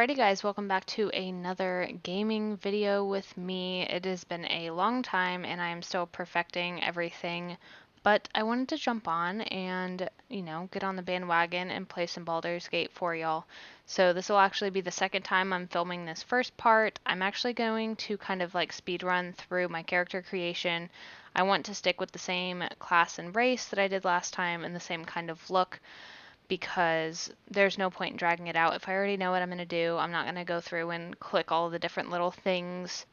Alrighty guys, welcome back to another gaming video with me. It has been a long time and I am still perfecting everything, but I wanted to jump on and, get on the bandwagon and play some Baldur's Gate for y'all. So this will actually be the second time I'm filming this first part. I'm actually going to kind of like speed run through my character creation. I want to stick with the same class and race that I did last time and the same kind of look, because there's no point in dragging it out. If I already know what I'm going to do, I'm not going to go through and click all of the different little things.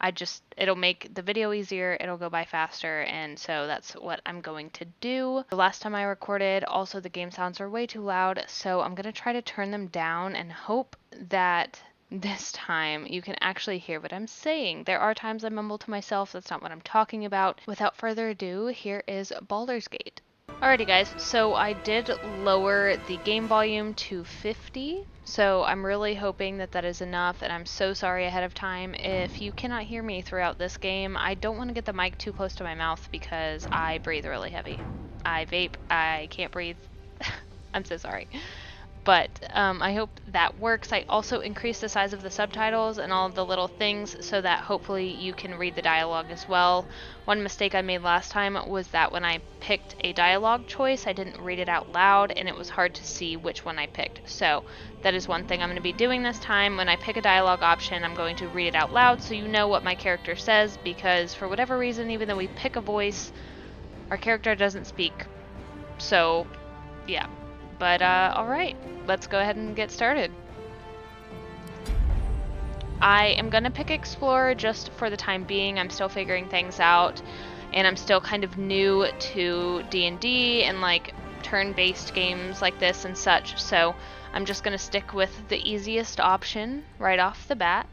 It'll make the video easier, it'll go by faster, and so that's what I'm going to do. The last time I recorded, also the game sounds are way too loud, so I'm going to try to turn them down and hope that this time you can actually hear what I'm saying. There are times I mumble to myself, that's not what I'm talking about. Without further ado, here is Baldur's Gate. Alrighty guys, so I did lower the game volume to 50, so I'm really hoping that that is enough, and I'm so sorry ahead of time if you cannot hear me throughout this game. I don't want to get the mic too close to my mouth because I breathe really heavy. I vape, I can't breathe. I'm so sorry. But I hope that works. I also increased the size of the subtitles and all of the little things so that hopefully you can read the dialogue as well. One mistake I made last time was that when I picked a dialogue choice, I didn't read it out loud and it was hard to see which one I picked. So that is one thing I'm going to be doing this time. When I pick a dialogue option, I'm going to read it out loud so you know what my character says, because for whatever reason, even though we pick a voice, our character doesn't speak. So yeah. But alright, let's go ahead and get started. I am gonna pick Explorer just for the time being. I'm still figuring things out, and I'm still kind of new to D&D and like turn-based games like this and such, so I'm just gonna stick with the easiest option right off the bat.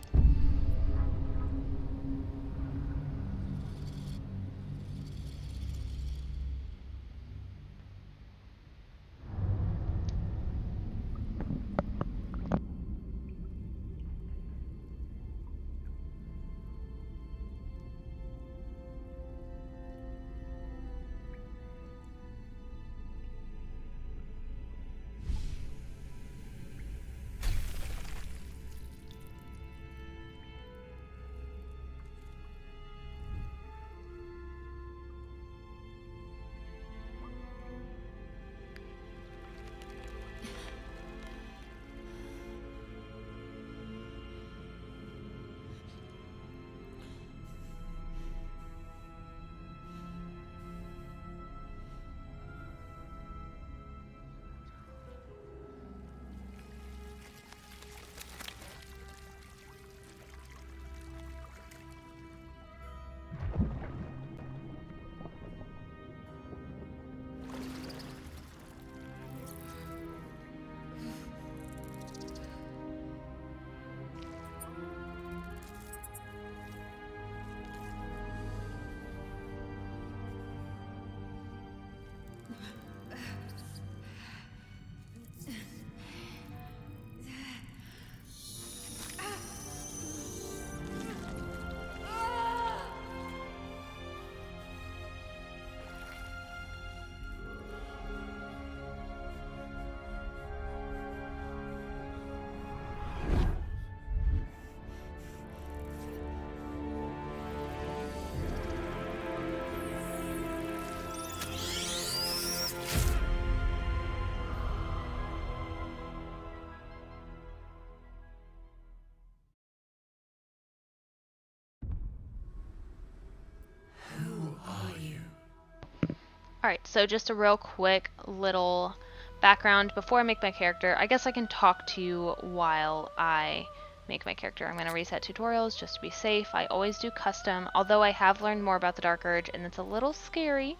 Alright, so just a real quick little background before I make my character. I guess I can talk to you while I make my character. I'm going to reset tutorials just to be safe. I always do custom, although I have learned more about the Dark Urge and it's a little scary,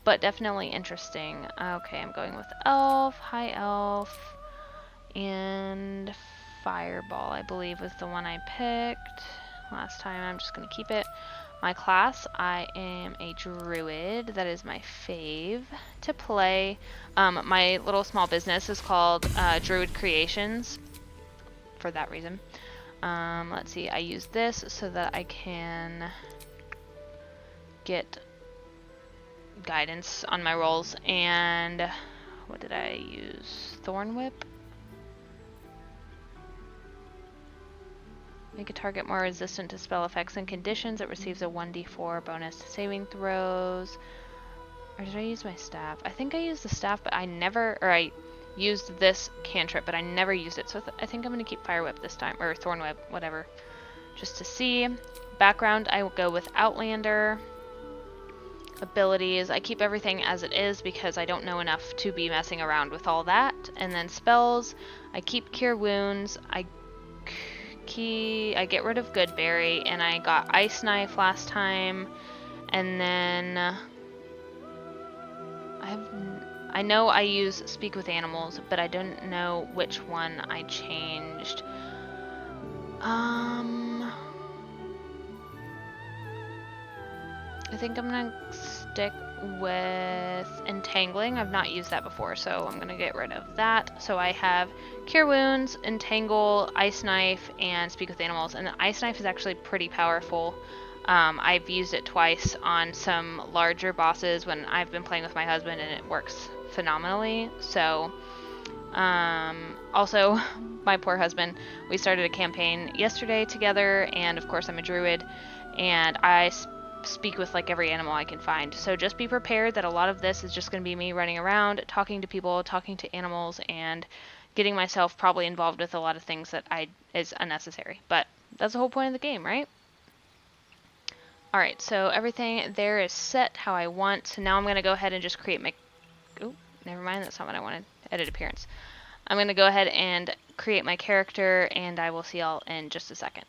but definitely interesting. Okay, I'm going with Elf, High Elf, and Fireball, I believe was the one I picked last time. I'm just going to keep it. My class, I am a Druid. That is my fave to play. My little small business is called Druid Creations for that reason. Let's see, I use this so that I can get guidance on my rolls. And what did I use? Thorn Whip? Make a target more resistant to spell effects and conditions. It receives a 1d4 bonus to saving throws. Or did I use my staff? I think I used the staff, but I never, or I used this cantrip, but I never used it. So I think I'm going to keep Fire Whip this time, or Thorn Whip, whatever, just to see. Background, I will go with Outlander. Abilities, I keep everything as it is because I don't know enough to be messing around with all that. And then spells, I keep Cure Wounds. I get rid of Goodberry, and I got Ice Knife last time. And then I know I use Speak with Animals, but I don't know which one I changed. I think I'm gonna stick with Entangling. I've not used that before, so I'm gonna get rid of that. So I have Cure Wounds, Entangle, Ice Knife, and Speak with Animals. And the Ice Knife is actually pretty powerful. I've used it twice on some larger bosses when I've been playing with my husband, and it works phenomenally. So, also, my poor husband, we started a campaign yesterday together, and of course I'm a druid, and I speak with like every animal I can find. So just be prepared that a lot of this is just going to be me running around, talking to people, talking to animals, and getting myself probably involved with a lot of things that is unnecessary. But that's the whole point of the game, right? Alright, so everything there is set how I want. So now I'm going to go ahead and just create my... Oh, never mind, that's not what I wanted. Edit appearance. I'm going to go ahead and create my character, and I will see y'all in just a second.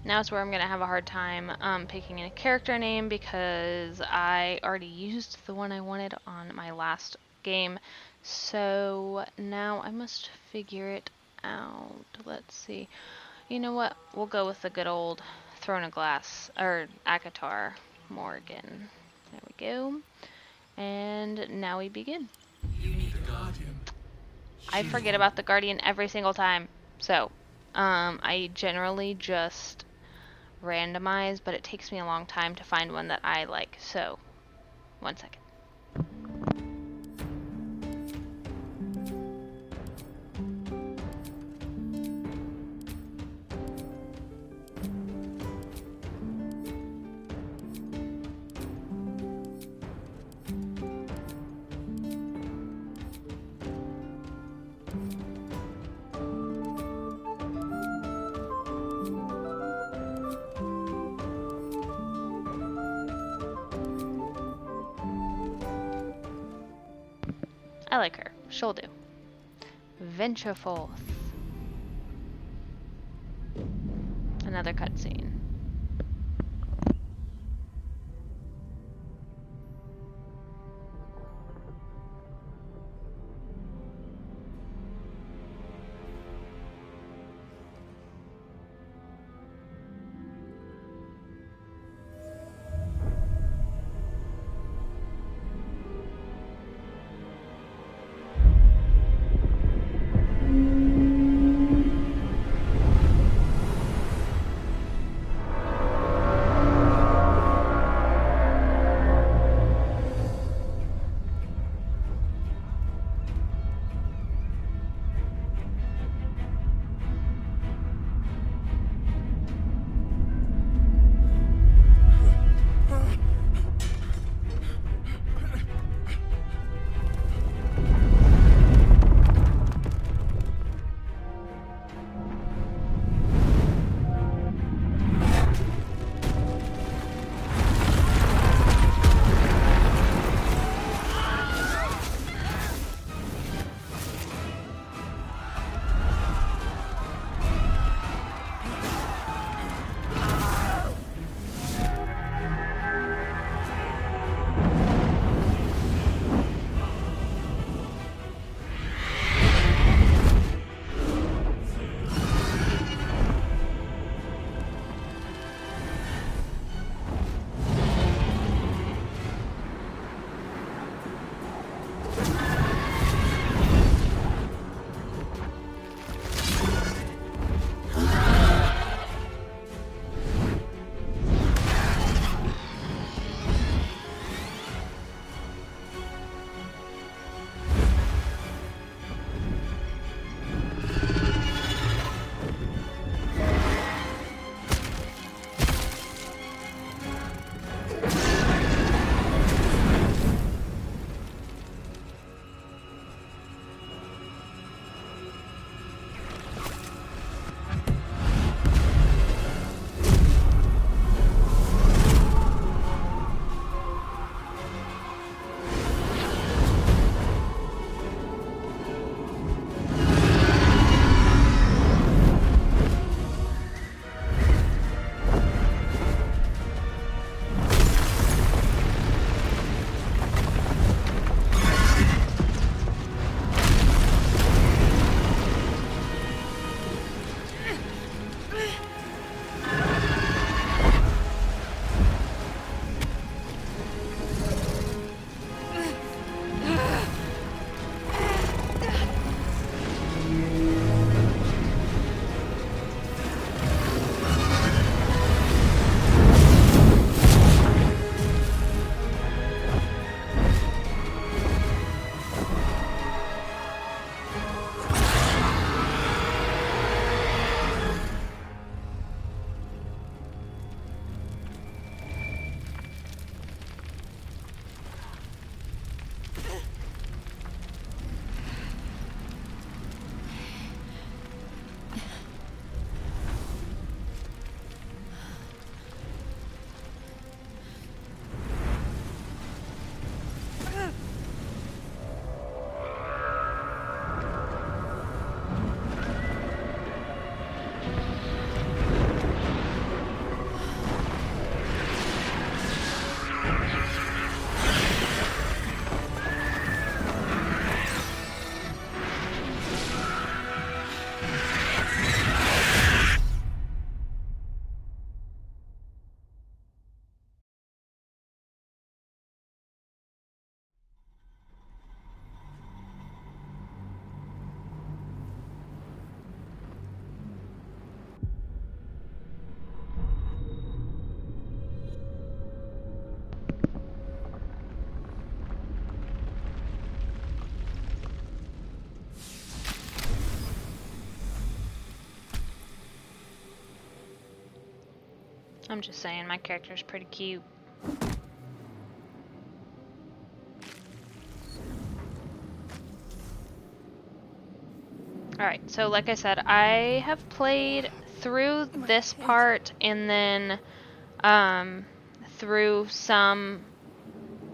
Now is where I'm going to have a hard time picking a character name because I already used the one I wanted on my last game. So now I must figure it out. Let's see. You know what? We'll go with the good old Throne of Glass, or Akatar Morgan. There we go. And now we begin. You need a guardian. I forget about the Guardian every single time. So, I generally just randomize, but it takes me a long time to find one that I like. So, 1 second. I like her. She'll do. Venture forth. Another cutscene. I'm just saying, my character's pretty cute. Alright, so like I said, I have played through this part and then through some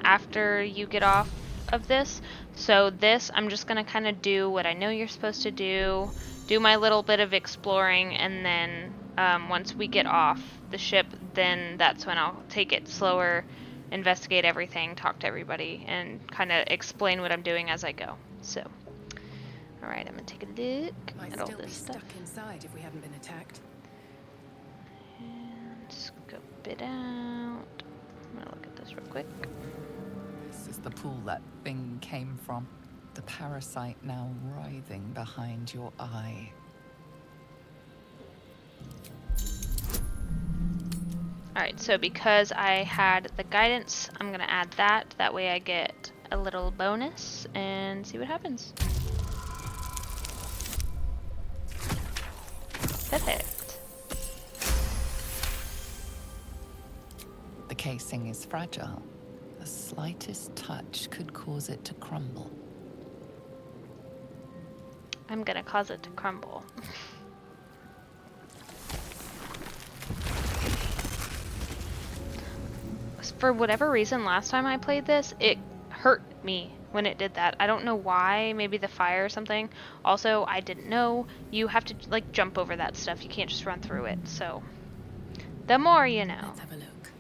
after you get off of this. So this, I'm just going to kind of do what I know you're supposed to do my little bit of exploring, and then once we get off the ship, then that's when I'll take it slower, investigate everything, talk to everybody, and kind of explain what I'm doing as I go. So, alright, I'm going to take a look at all this stuff. Stuck inside if we haven't been attacked. And scope it out. I'm going to look at this real quick. This is the pool that thing came from. The parasite now writhing behind your eye. Alright, so because I had the guidance, I'm going to add that. That way I get a little bonus and see what happens. Perfect. The casing is fragile. The slightest touch could cause it to crumble. I'm going to cause it to crumble. For whatever reason, last time I played this, it hurt me when it did that. I don't know why, maybe the fire or something. Also, I didn't know you have to like jump over that stuff. You can't just run through it. So, the more you know. Let's have a look.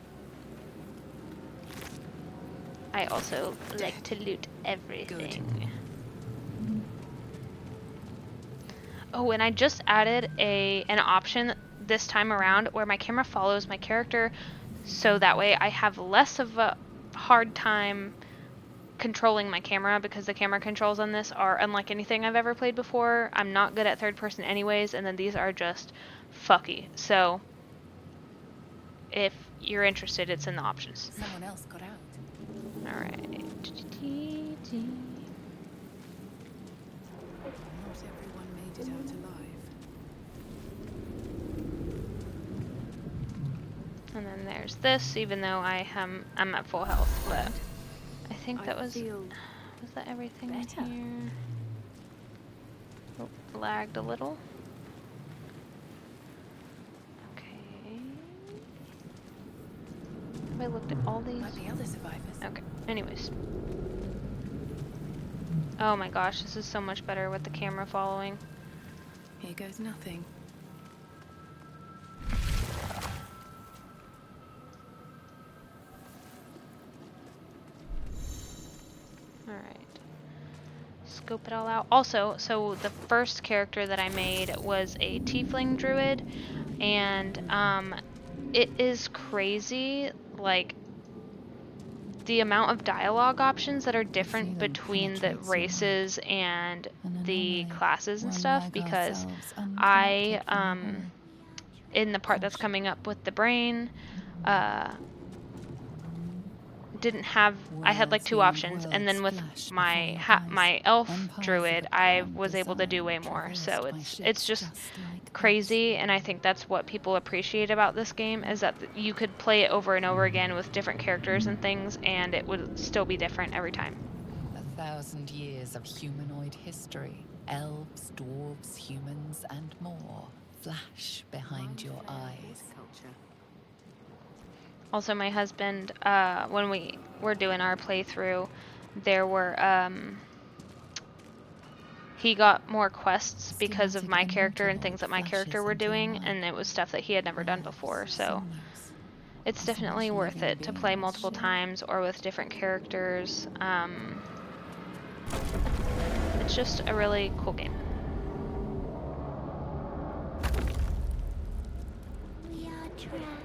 I also like to loot everything. Good. Oh, and I just added an option this time around where my camera follows my character, so that way I have less of a hard time controlling my camera, because the camera controls on this are unlike anything I've ever played before. I'm not good at third person anyways, and then these are just fucky. So if you're interested, it's in the options. Someone else got out. Alright. Not everyone made it out alive. And then there's this, even though I'm at full health, but I think that was that everything in here? Oh, lagged a little. Okay. Have I looked at all these? Might be other survivors. Okay. Anyways. Oh my gosh, this is so much better with the camera following. Here goes nothing. Alright. Scope it all out. Also, so the first character that I made was a tiefling druid, and it is crazy, like, the amount of dialogue options that are different between the races and the classes and stuff, because I, in the part that's coming up with the brain, didn't have, I had like two options, and then with my elf druid I was able to do way more. So it's just crazy, and I think that's what people appreciate about this game, is that you could play it over and over again with different characters and things, and it would still be different every time. 1,000 years of humanoid history. Elves, dwarves, humans, and more flash behind your eyes. Also, my husband, when we were doing our playthrough, there were, he got more quests because of my character and things that my character were doing, and it was stuff that he had never done before, so it's definitely worth it to play multiple times or with different characters. It's just a really cool game. We are trapped.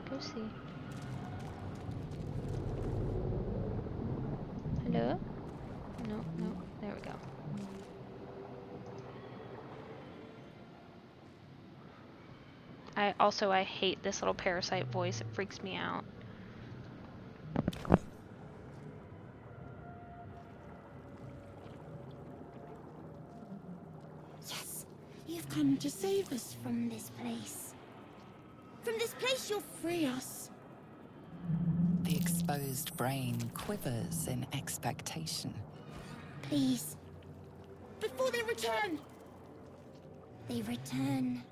Go see. Hello? No, no, there we go. I hate this little parasite voice. It freaks me out. Yes, you've come to save us from this place. From this place you'll free us. The exposed brain quivers in expectation. Please. Before they return. They return.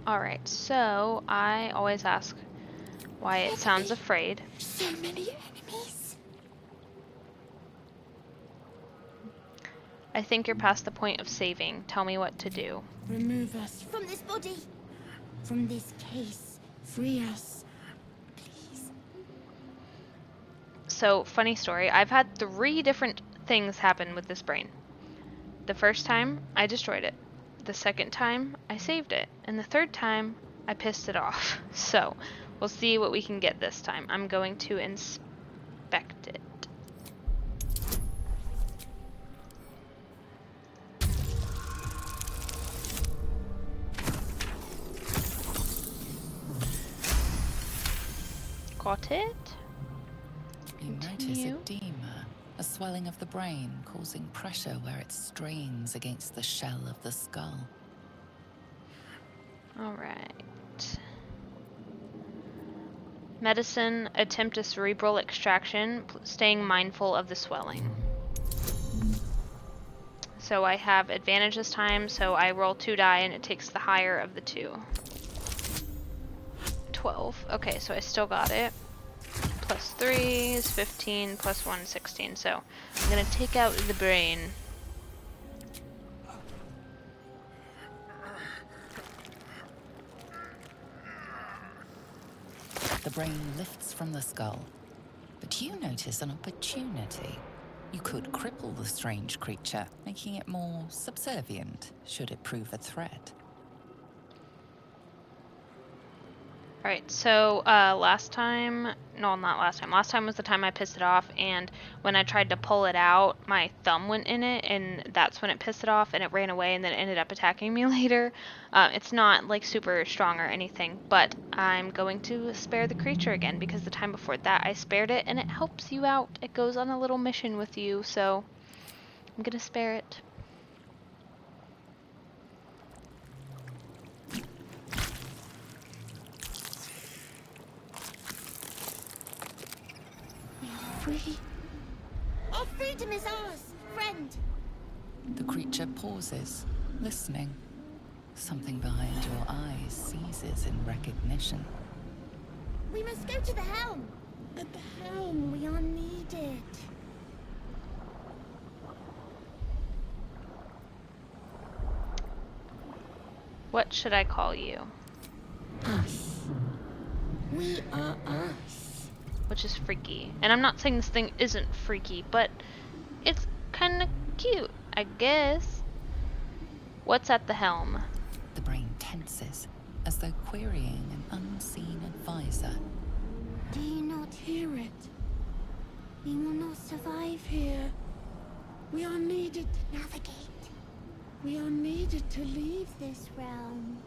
Alright, so I always ask why it sounds afraid. So many enemies. I think you're past the point of saving. Tell me what to do. Remove us from this body. From this case. Free us. Please. So, funny story, I've had 3 different things happen with this brain. The first time, I destroyed it. The second time, I saved it. And the third time, I pissed it off. So, we'll see what we can get this time. I'm going to inspect it. Got it. You notice Continue. edema, a swelling of the brain causing pressure where it strains against the shell of the skull. Alright. Medicine, attempt a cerebral extraction, staying mindful of the swelling. So I have advantage this time, so I roll 2 die and it takes the higher of the 2. 12. Okay, so I still got it. Plus 3 is 15, plus 1 is 16. So I'm gonna take out the brain. The brain lifts from the skull, but you notice an opportunity. You could cripple the strange creature, making it more subservient should it prove a threat. Alright, so last time was the time I pissed it off, and when I tried to pull it out, my thumb went in it, and that's when it pissed it off, and it ran away, and then it ended up attacking me later. It's not like super strong or anything, but I'm going to spare the creature again, because the time before that I spared it, and it helps you out. It goes on a little mission with you, so I'm gonna spare it. Free. Our freedom is ours, friend. The creature pauses, listening. Something behind your eyes seizes in recognition. We must go to the helm. At the helm, we are needed. What should I call you? Us. We are us. Which is freaky. And I'm not saying this thing isn't freaky, but it's kind of cute, I guess. What's at the helm? The brain tenses, as though querying an unseen advisor. Do you not hear it? We will not survive here. We are needed to navigate. We are needed to leave this realm.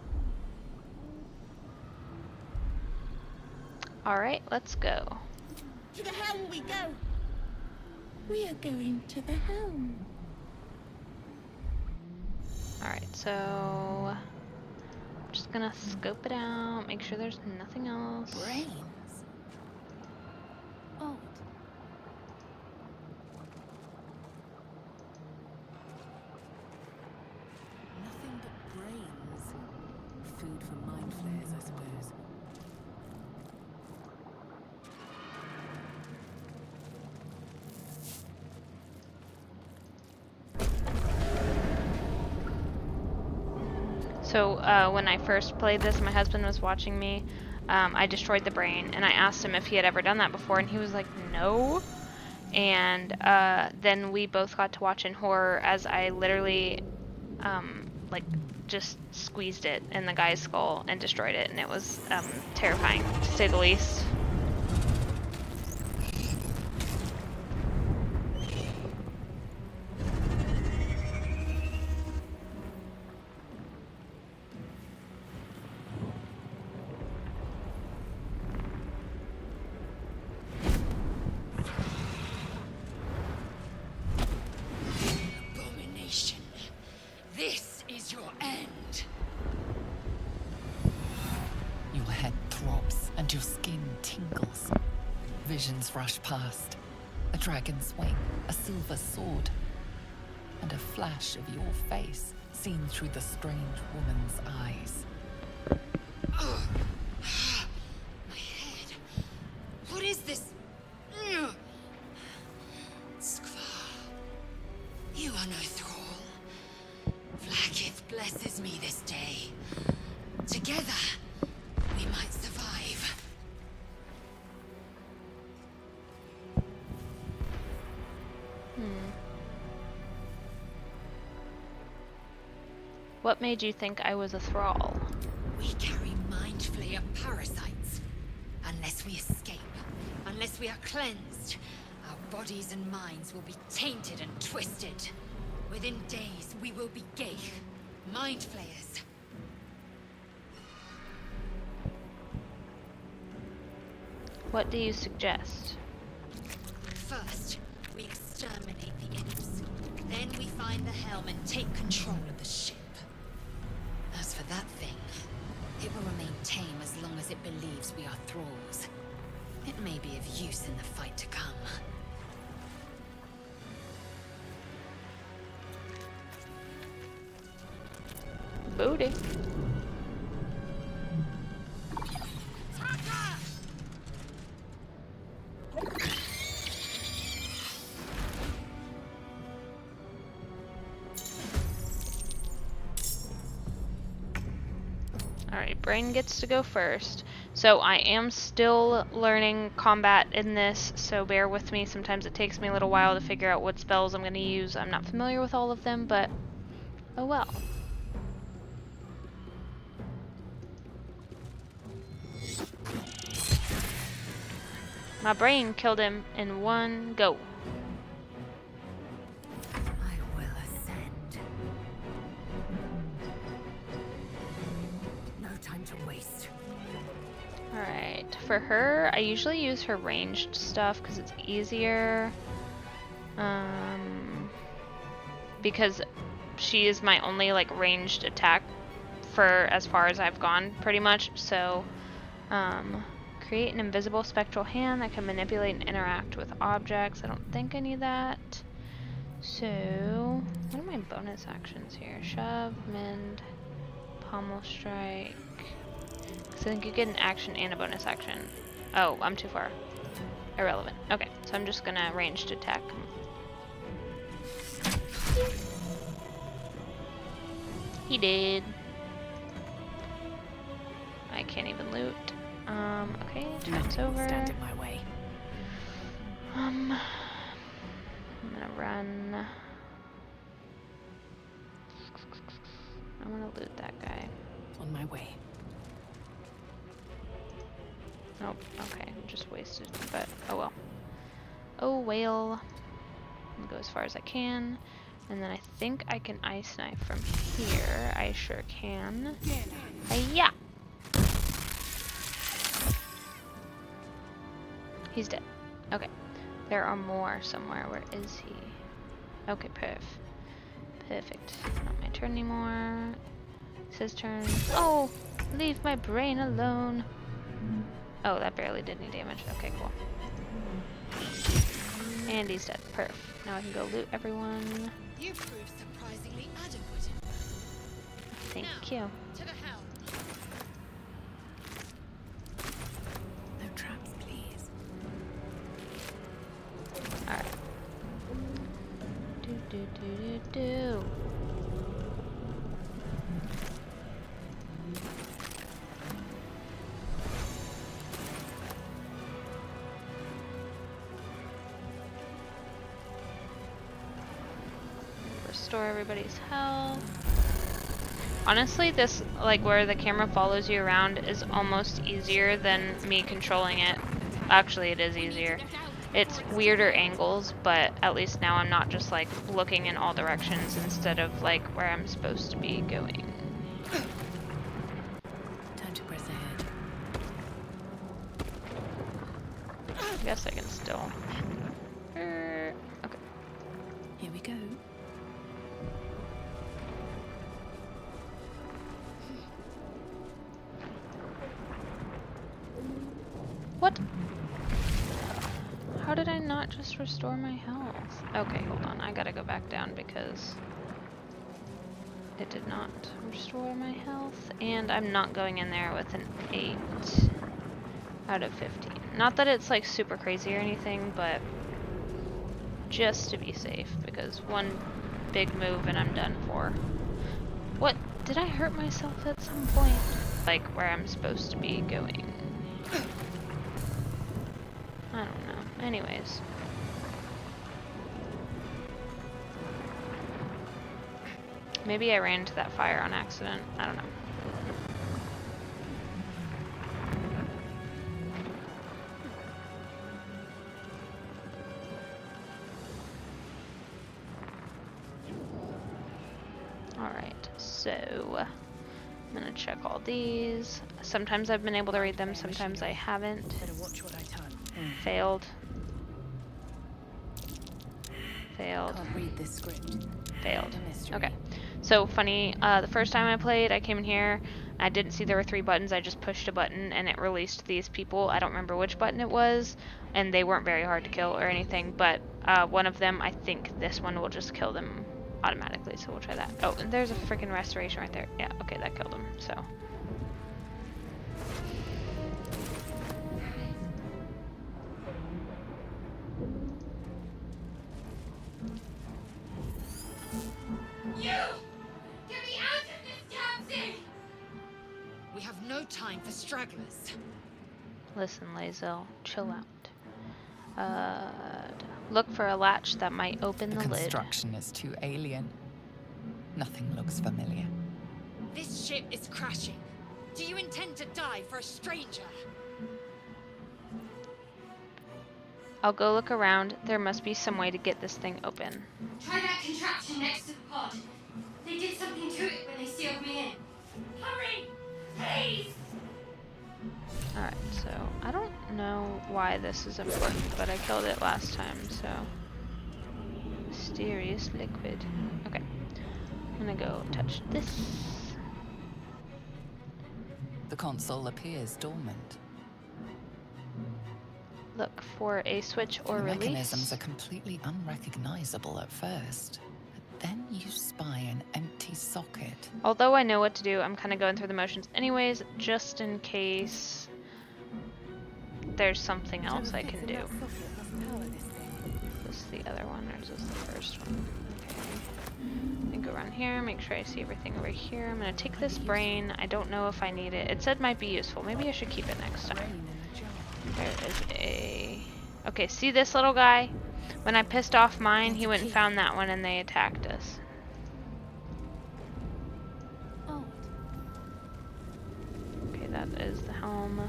Alright, let's go. To the helm we go. We are going to the helm. Alright, so I'm just gonna scope it out, make sure there's nothing else. Brains? Odd. Nothing but brains. Food for mind flayers, I suppose. So when I first played this, my husband was watching me. I destroyed the brain, and I asked him if he had ever done that before, and he was like, no. And then we both got to watch in horror as I literally like just squeezed it in the guy's skull and destroyed it, and it was terrifying, to say the least. Abomination. This is your end. visions rush past. A dragon's wing, a silver sword, and a flash of your face seen through the strange woman's eyes. My head. What is this? Skvar. You are no thrall. Vlaakith blesses me this day. Together, we might survive. What made you think I was a thrall? We carry mind flayer parasites. Unless we escape, unless we are cleansed, our bodies and minds will be tainted and twisted. Within days, we will be Geich, mind flayers. What do you suggest? First, we exterminate the imps. Then we find the helm and take control of the ship. As for that thing, it will remain tame as long as it believes we are thralls. It may be of use in the fight to come. Booty. Alright, Brain gets to go first. So I am still learning combat in this, so bear with me. Sometimes it takes me a little while to figure out what spells I'm going to use. I'm not familiar with all of them, but oh well. My brain killed him in one go. I will ascend. No time to waste. Alright, for her, I usually use her ranged stuff because it's easier. Because she is my only like ranged attack for as far as I've gone, pretty much. So, create an invisible spectral hand that can manipulate and interact with objects. I don't think I need that. So, what are my bonus actions here? Shove, mend, pommel strike. So I think you get an action and a bonus action. Oh, I'm too far. Irrelevant. Okay, so I'm just gonna ranged attack. He did. I can't even loot. Okay, turn's over. Stand in my way. I'm gonna run. I wanna loot that guy. On my way. Nope, okay, just wasted, but oh well. Oh well. I'll go as far as I can. And then I think I can ice knife from here. I sure can. Yeah. He's dead. Okay. There are more somewhere. Where is he? Okay, perfect. Not my turn anymore. It's his turn. Oh! Leave my brain alone. Oh, that barely did any damage. Okay, cool. And he's dead. Perf. Now I can go loot everyone. You proved surprisingly adequate. Thank Now, you. to the helm. No traps, please. Alright. Do. Restore everybody's health. Honestly, this, like, where the camera follows you around is almost easier than me controlling it. Actually, it is easier. It's weirder angles, but at least now I'm not just, like, looking in all directions instead of, like, where I'm supposed to be going. Time to press ahead. I guess I can still... Okay. Here we go. What? How did I not just restore my health? Okay, hold on. I gotta go back down because it did not restore my health. And I'm not going in there with an 8 out of 15. Not that it's like super crazy or anything, but just to be safe, because one big move and I'm done for. What? Did I hurt myself at some point? Like where I'm supposed to be going. I don't know. Anyways. Maybe I ran into that fire on accident. I don't know. Alright, so I'm gonna check all these. Sometimes I've been able to read them, sometimes I haven't. Better watch what I touch. Failed. Failed. Can't read this script. Failed. A mystery. Okay. So funny, the first time I played, I came in here, I didn't see there were 3 buttons, I just pushed a button and it released these people. I don't remember which button it was, and they weren't very hard to kill or anything, but one of them, I think this one will just kill them automatically, so we'll try that. Oh, and there's a freaking restoration right there. Yeah, okay, that killed them, so. You! Get me out of this damn thing! We have no time for stragglers. Listen, Lazel, chill out. Look for a latch that might open The the lid. construction is too alien. Nothing looks familiar. This ship is crashing. Do you intend to die for a stranger? I'll go look around. There must be some way to get this thing open. Try that contraption next to the pod. They did something to it when they sealed me in. Hurry! Please! Alright, so I don't know why this is important, but I killed it last time, so. Mysterious liquid. Okay. I'm gonna go touch this. The console appears dormant. Look for a switch or The release. mechanisms are completely unrecognizable at first, but then you spy an empty socket. Although I know what to do, I'm kind of going through the motions anyways, just in case there's something else I can do. Is this the other one, or is this the first one? Okay. Go around here, make sure I see everything over here. I'm gonna take this brain. I don't know if I need it. It said might be useful. Maybe I should keep it next time. There is a... Okay, see this little guy? When I pissed off mine, he went and found that one and they attacked us. Okay, that is the helm.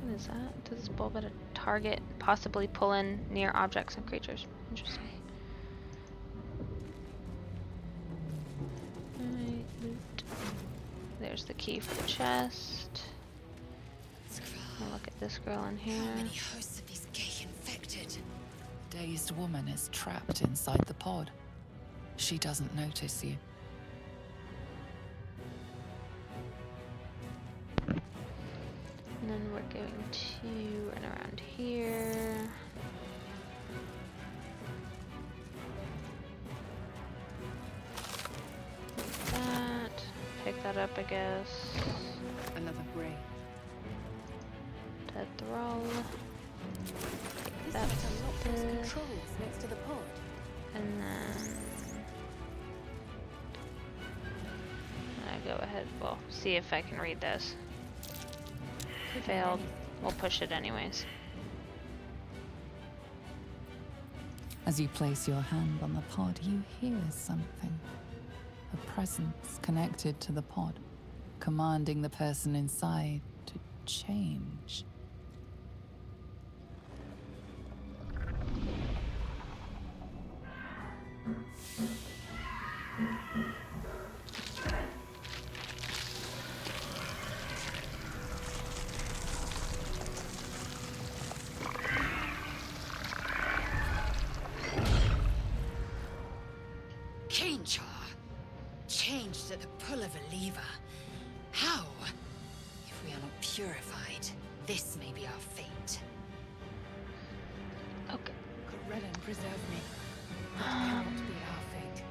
What is that? Does this bulb at a target possibly pull in near objects and creatures? Interesting. Alright, loot. There's the key for the chest. I'll look at this girl in here. How many hosts of these gay infected? A dazed woman is trapped inside the pod. She doesn't notice you. And then we're going to run around here. Like that. Pick that up, I guess. Another brain. Dead thrall. This That's might unlock those the... controls next to the pod. And then... I go ahead, well, see if I can read this. Failed. We'll push it anyways. As you place your hand on the pod, you hear something. A presence connected to the pod, commanding the person inside to change. changed at the pull of a lever. How? If we are not purified, this may be our fate. Okay. Corellon preserve me. That cannot be our fate.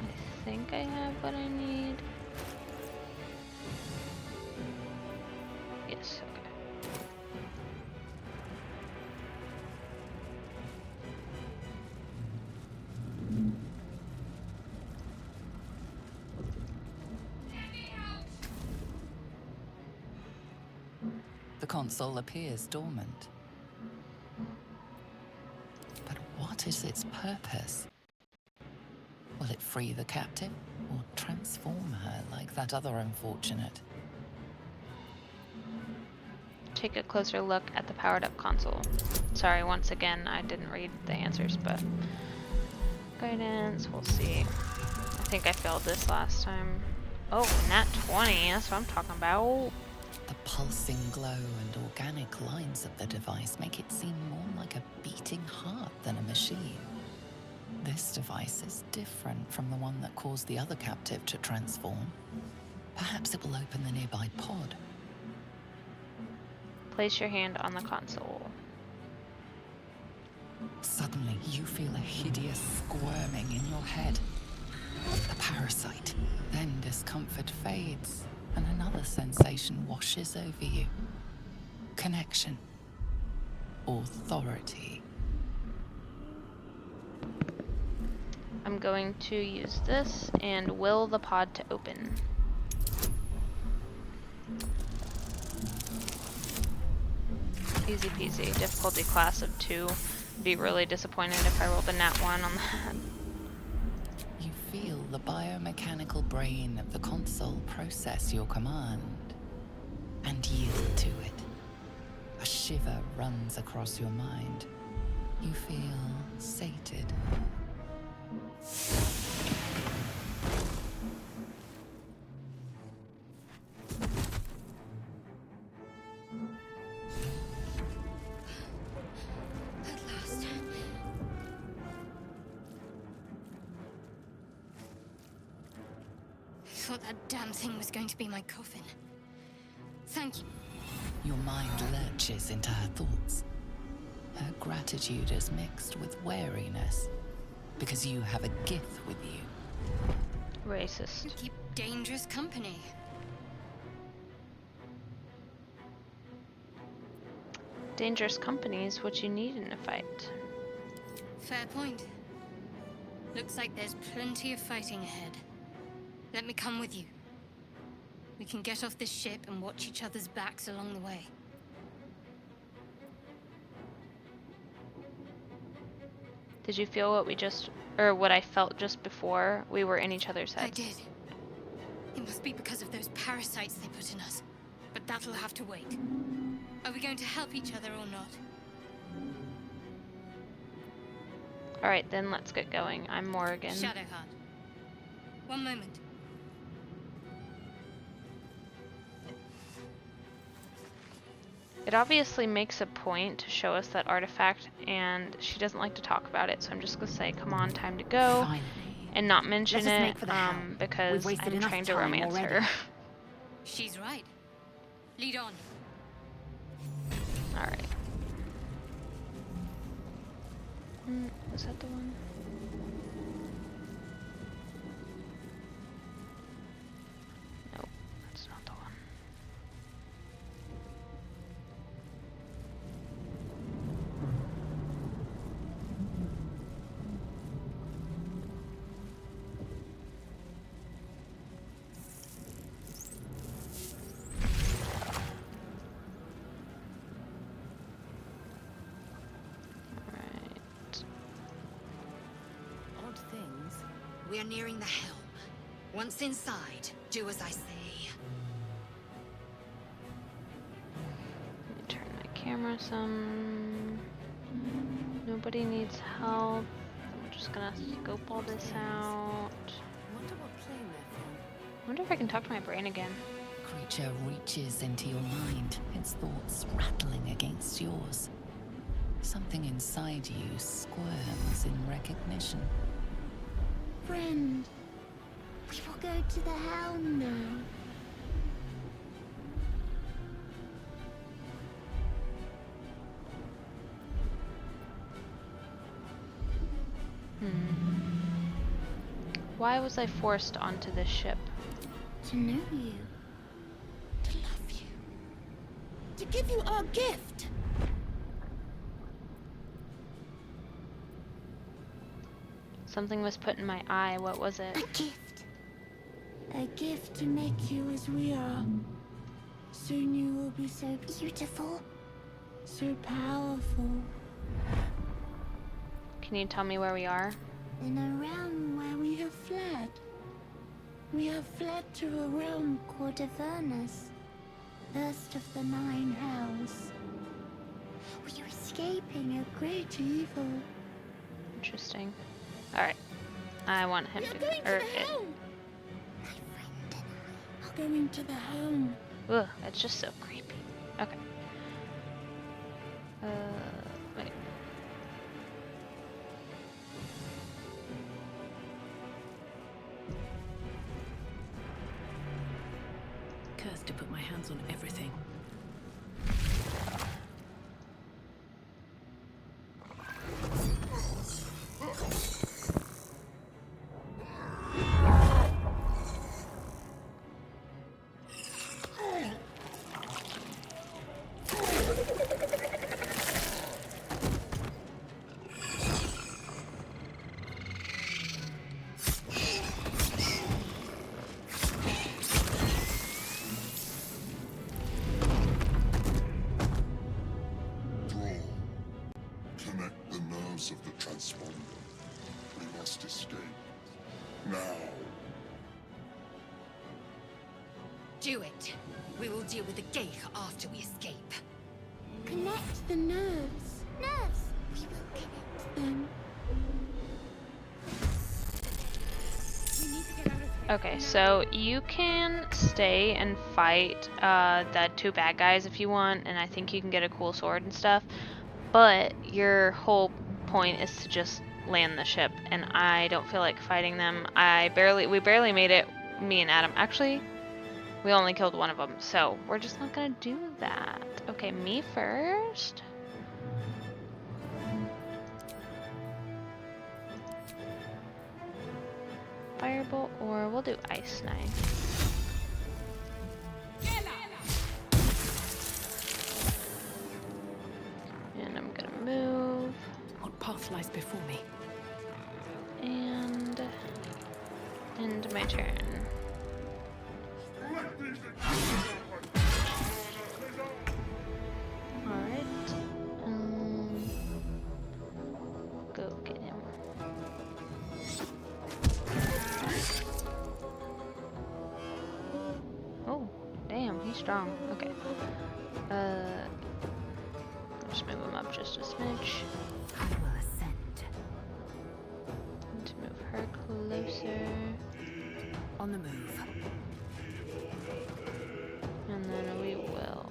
I think I have what I need. Yes, okay. The console appears dormant. But what is its purpose? Will it free the captive or transform her like that other unfortunate? Take a closer look at the powered up console. Sorry, once again, I didn't read the answers, but guidance, we'll see. I think I failed this last time. Oh, nat 20, that's what I'm talking about. The pulsing glow and organic lines of the device make it seem more like a beating heart than a machine. This device is different from the one that caused the other captive to transform. Perhaps it will open the nearby pod. Place your hand on the console. Suddenly, you feel a hideous squirming in your head. The parasite. Then discomfort fades, and another sensation washes over you. Connection. Authority. I'm going to use this and will the pod to open. Easy peasy. Difficulty class of 2. Be really disappointed if I rolled a nat 1 on that. You feel the biomechanical brain of the console process your command and yield to it. A shiver runs across your mind. You feel sated. At last. I thought that damn thing was going to be my coffin. Thank you. Your mind lurches into her thoughts. Her gratitude is mixed with wariness, because you have a gift with you. Racist. You keep dangerous company. Dangerous company is what you need in a fight. Fair point. Looks like there's plenty of fighting ahead. Let me come with you. We can get off this ship and watch each other's backs along the way. Did you feel what I felt just before we were in each other's I heads? did. It must be because of those parasites they put in us. But that'll have to wait. Are we going to help each other or not? Alright, then let's get going. I'm Morrigan. Shadowheart. One moment. It obviously makes a point to show us that artifact, and she doesn't like to talk about it, so I'm just gonna say, come on, time to go, Finally. and not mention Let us it, make for the helm. because We've wasted I'm enough trying to time romance already. her. She's right. Lead on. Alright. Was that the one? Nope, that's not the one. Alright. Odd things. We are nearing the helm. Once inside, do as I say. Let me turn my camera some. Nobody needs help. I'm just gonna scope all this out. Wonder what plane they're from. I wonder if I can talk to my brain again. Creature reaches into your mind, its thoughts rattling against yours. Something inside you squirms in recognition. Friend, we will go to the helm now. Why was I forced onto this ship? To know you. To love you. To give you our gift. Something was put in my eye. What was it? A gift. A gift to make you as we are. Soon you will be so beautiful. So powerful. Can you tell me where we are? In a realm where we have fled. We have fled to a realm called Avernus. First of the 9 hells. We are escaping a great evil. Interesting. Alright. I want him We are to... going to or the it. helm. My friend and I are going to the helm. Ugh, it's just so creepy. Okay. Wait. Cursed to put my hands on everything. Connect the nerves of the transponder. We must escape. Now. Do it. We will deal with the Geich after we escape. Connect the nerves. Nerves. We will connect them. We need to get out of here. Okay, so you can stay and fight the 2 bad guys if you want, and I think you can get a cool sword and stuff. But your whole point is to just land the ship, and I don't feel like fighting them. We barely made it, me and Adam. Actually, we only killed one of them, so we're just not gonna do that. Okay, me first. Firebolt, or we'll do Ice Knife. And I'm gonna move. What path lies before me? And end my turn. Alright. Go get him. Oh, damn, he's strong. Okay. I'll just move him up just a smidge. I will ascend. And to move her closer. On the move. And then we will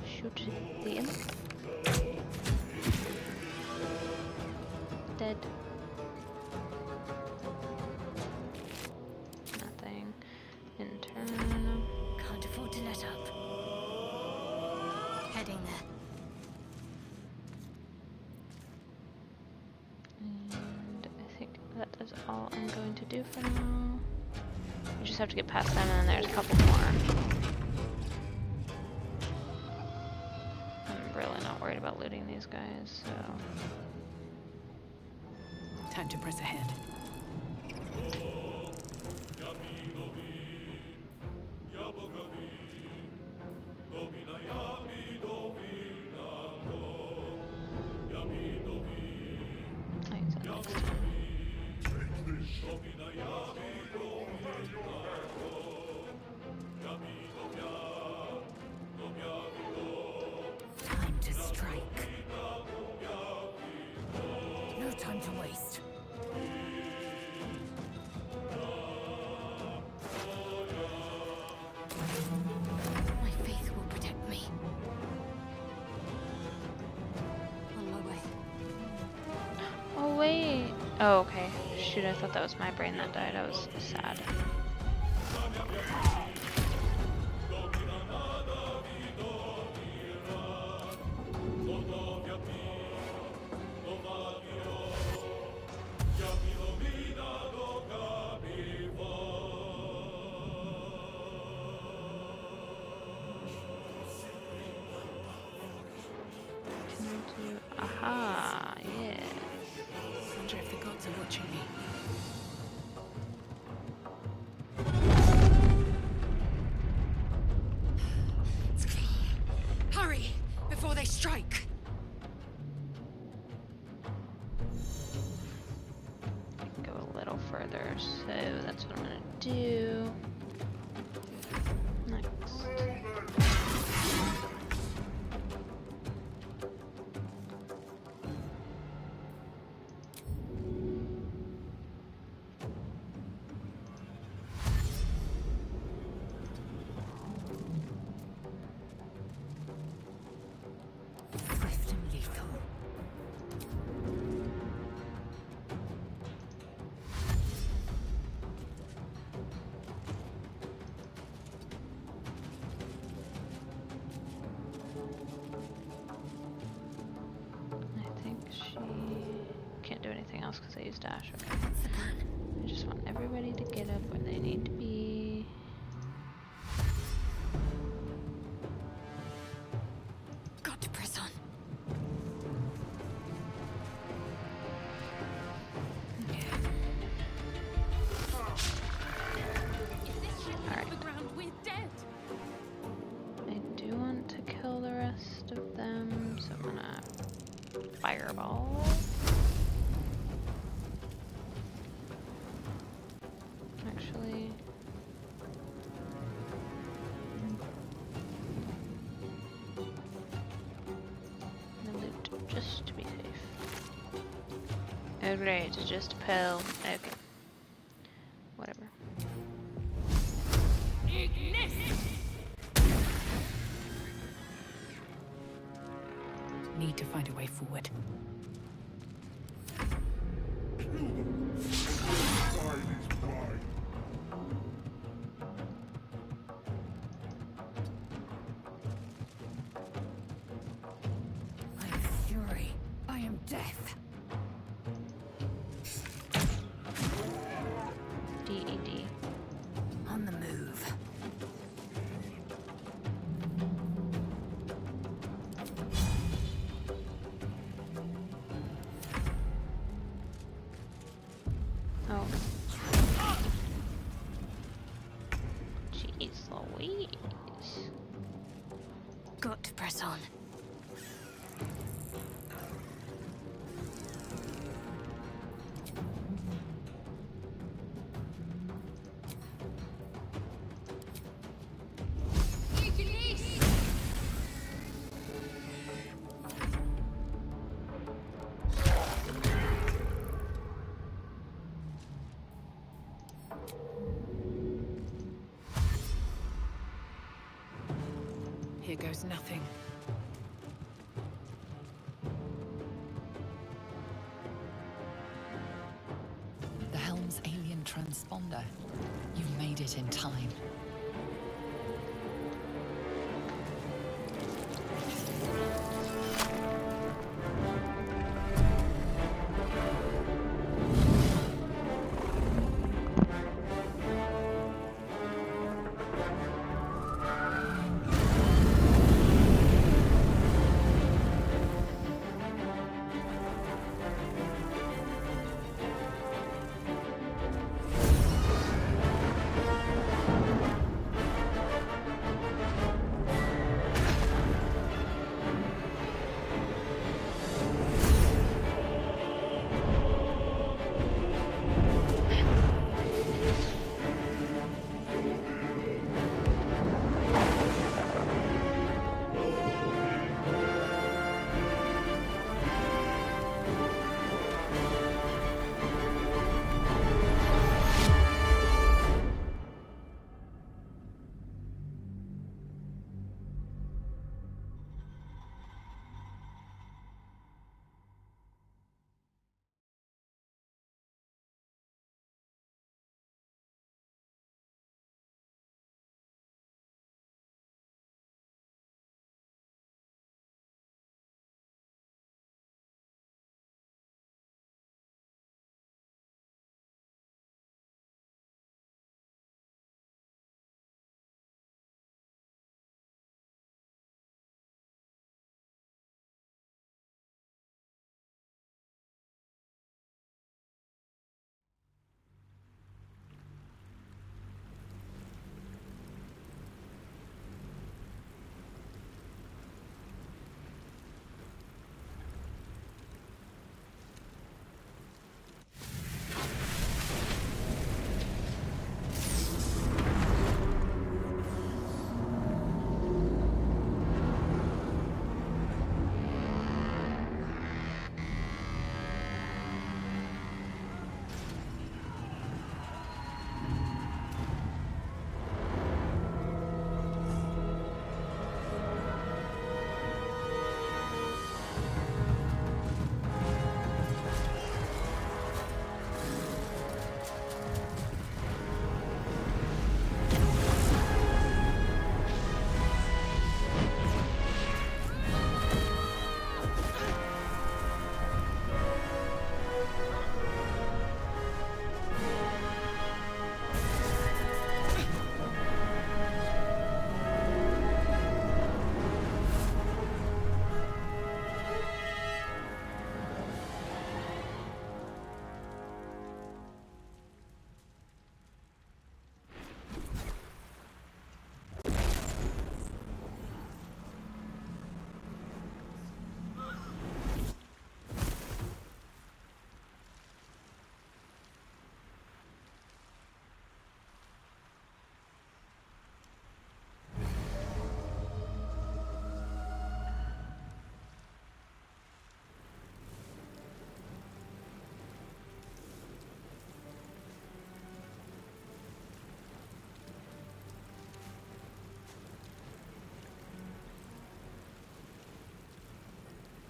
shoot the imp. Dead. Nothing. In turn. Can't afford to let up. Heading there. And I think that is all I'm going to do for now. We just have to get past them, and then there's a couple more. I'm really not worried about looting these guys, so... Time to press ahead. I think so next. Time to strike. No time to waste. My faith will protect me. Oh, okay. Shoot, I thought that was my brain that died. I was sad. Can I do... Aha, yeah. Wonder if the gods are watching me. Hurry, before they strike. Go a little further, so that's what I'm gonna do. Next. Swift and lethal. I think she can't do anything else because I used dash. Okay. What's the plan? I just want everybody to get up where they need to be. Got to press on. Alright. The ground, we're dead. I do want to kill the rest of them, so I'm gonna fireball. Actually, I'm gonna loot just to be safe. Oh great, just a pill. Okay. Whatever. Need to find a way forward. Tide is wide. I am fury. I am death. DED. On the move. Oh. Jeez Louise. Got to press on. Here goes nothing. The helm's alien transponder. You made it in time.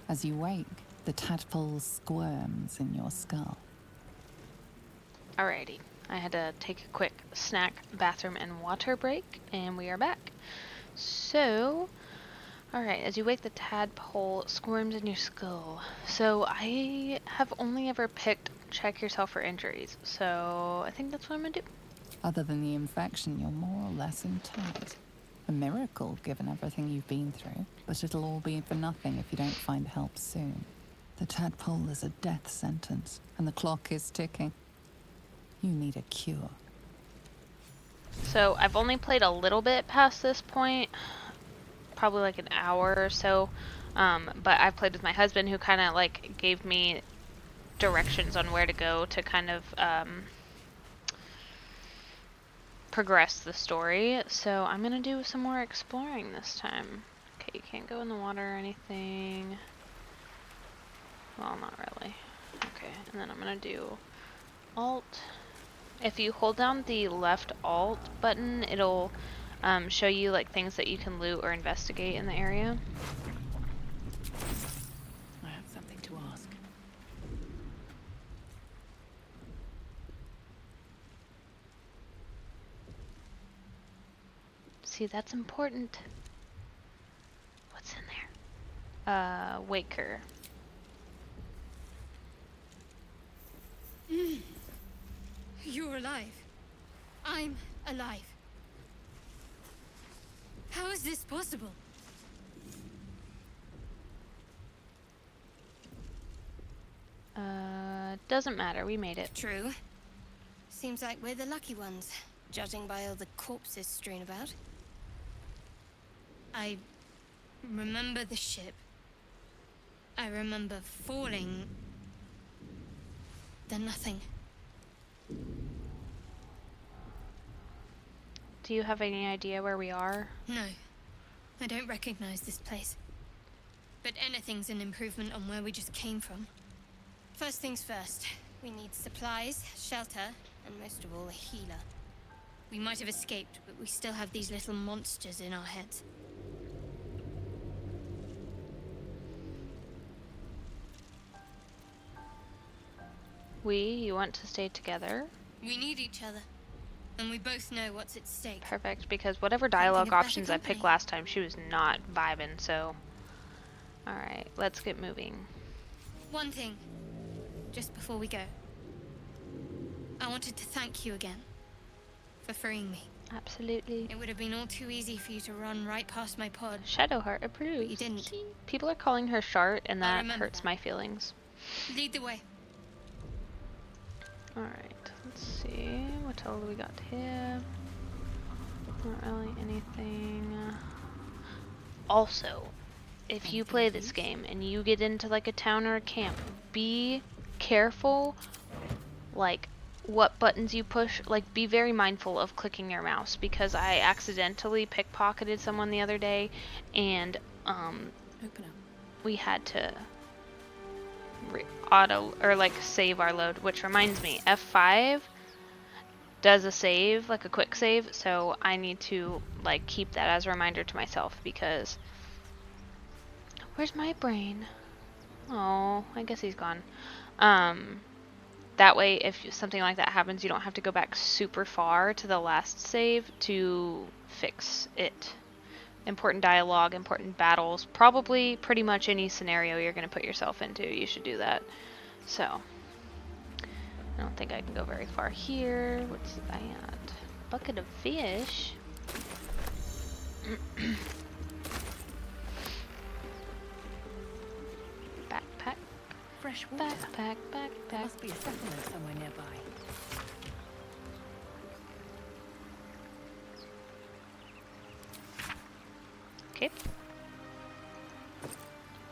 As you wake, the tadpole squirms in your skull. Alrighty. I had to take a quick snack, bathroom, and water break, and we are back. So, alright, as you wake, the tadpole squirms in your skull. So, I have only ever picked check yourself for injuries, so I think that's what I'm gonna do. Other than the infection, you're more or less intact. A miracle, given everything you've been through, but it'll all be for nothing if you don't find help soon. The tadpole is a death sentence, and the clock is ticking. You need a cure. So, I've only played a little bit past this point, probably like an hour or so, but I've played with my husband, who kind of like gave me directions on where to go to kind of progress the story. So I'm gonna do some more exploring this time. Okay, you can't go in the water or anything. Well, not really. Okay, and then I'm gonna do Alt. If you hold down the left Alt button, it'll show you like things that you can loot or investigate in the area. I have something to ask. See, that's important. What's in there? Waker. You're alive. I'm alive. How is this possible? Doesn't matter, we made it. True. Seems like we're the lucky ones, judging by all the corpses strewn about. I remember the ship. I remember falling. Then nothing. Do you have any idea where we are? No, I don't recognize this place. But anything's an improvement on where we just came from. First things first, we need supplies, shelter, and most of all, a healer. We might have escaped, but we still have these little monsters in our heads. You want to stay together? We need each other, and we both know what's at stake. Perfect, because whatever dialogue of better options I picked company. last time, she was not vibing, so... Alright, let's get moving. One thing, just before we go. I wanted to thank you again for freeing me. Absolutely. It would have been all too easy for you to run right past my pod. Shadowheart approves. You didn't. People are calling her Shart, and I that remember hurts that. my feelings. Lead the way. Alright, let's see. What else do we got here? Not really anything. Also, if you play this game and you get into like a town or a camp, be careful, like, what buttons you push. Like, be very mindful of clicking your mouse, because I accidentally pickpocketed someone the other day, and Open up. we had to auto or like save our load, which reminds me, F5 does a save, like a quick save, so I need to like keep that as a reminder to myself, because where's my brain? Oh, I guess he's gone. That way if something like that happens, you don't have to go back super far to the last save to fix it. Important dialogue, important battles, probably pretty much any scenario you're going to put yourself into, you should do that. So, I don't think I can go very far here. What's that? Bucket of fish. Backpack, Fresh water. backpack, There backpack. must be a settlement somewhere nearby. Okay.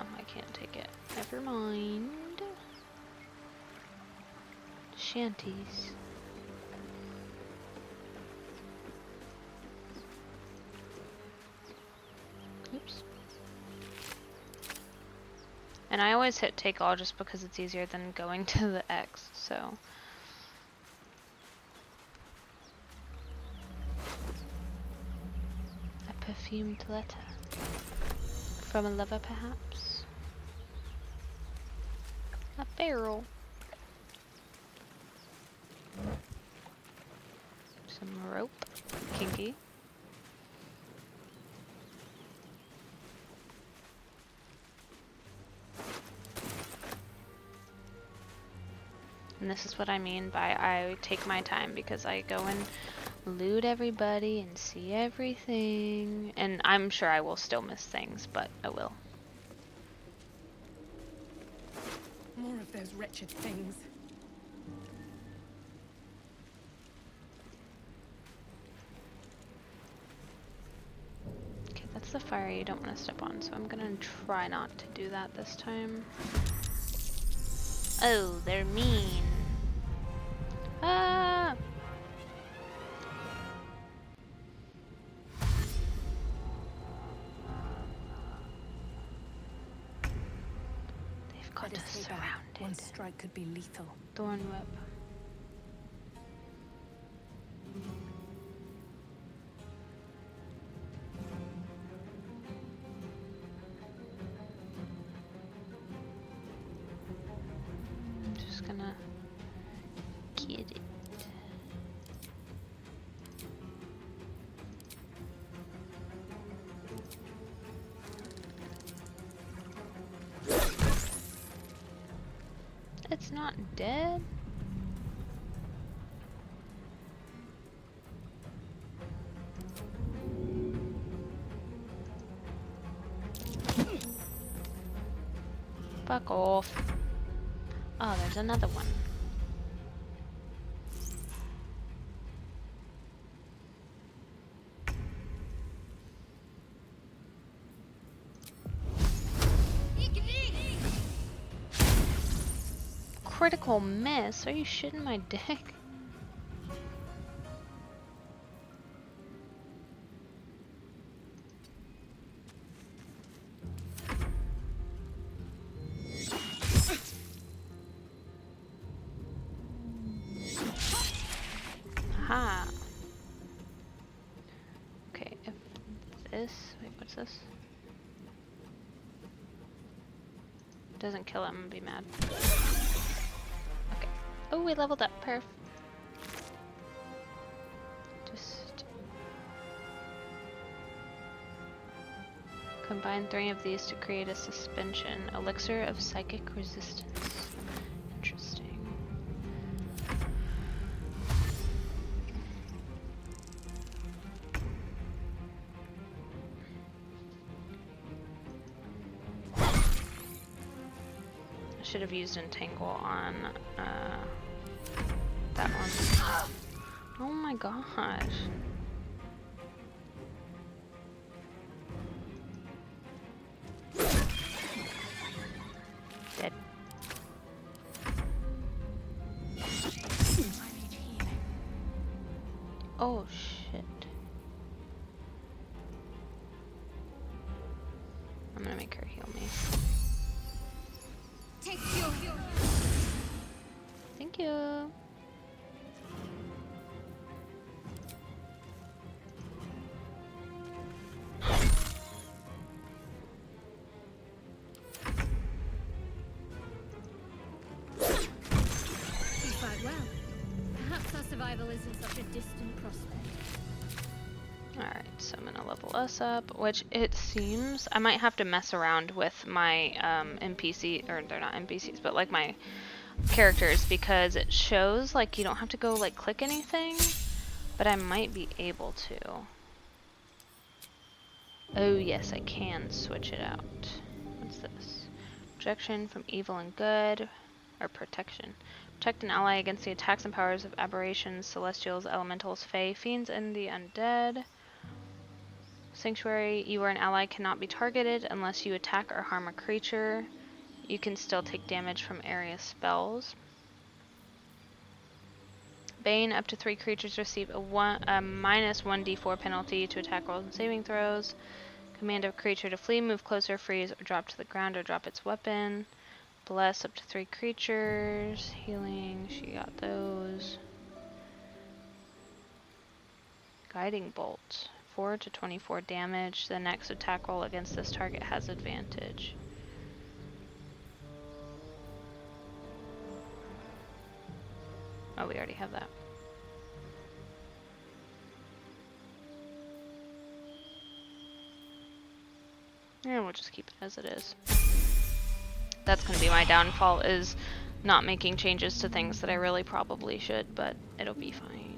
Oh, I can't take it. Never mind. Shanties. Oops. And I always hit take all just because it's easier than going to the X, so. A perfumed letter. From a lover, perhaps? A barrel. Some rope. Kinky. And this is what I mean by I take my time, because I go and loot everybody and see everything. And I'm sure I will still miss things, but I will. More of those wretched things. Okay, that's the fire you don't want to step on, so I'm gonna try not to do that this time. Oh, they're mean. Ah! They've got Better us stay back. One surrounded. strike could be lethal. Thorn whip. I'm just gonna get it. It's not dead. Fuck off. Oh, there's another one. Critical miss? Are you shitting my dick? Ha. Okay, if this... Wait, what's this? Doesn't kill it, I'm gonna be mad. Okay. Oh, we leveled up. Perf. Just... Combine 3 of these to create a suspension. Elixir of psychic resistance. Interesting. Should have used Entangle on that one. Oh my gosh. Dead. Oh shit. I'm gonna make her heal me. Take fuel. Thank you. We fight well. Perhaps our survival isn't such a distant prospect. Alright, so I'm gonna level us up, which it seems I might have to mess around with my NPC, or they're not NPCs, but like my characters, because it shows like you don't have to go like click anything, but I might be able to. Oh yes, I can switch it out. What's this? Protection from evil and good, or protection. Protect an ally against the attacks and powers of aberrations, celestials, elementals, fae, fiends, and the undead. Sanctuary, you or an ally cannot be targeted unless you attack or harm a creature. You can still take damage from area spells. Bane, up to 3 creatures receive a minus 1d4 penalty to attack rolls and saving throws. Command a creature to flee, move closer, freeze, or drop to the ground, or drop its weapon. Bless, up to 3 creatures. Healing, she got those. Guiding Bolt, 4 to 24 damage. The next attack roll against this target has advantage. Oh, we already have that. Yeah, we'll just keep it as it is. That's going to be my downfall, is not making changes to things that I really probably should, but it'll be fine.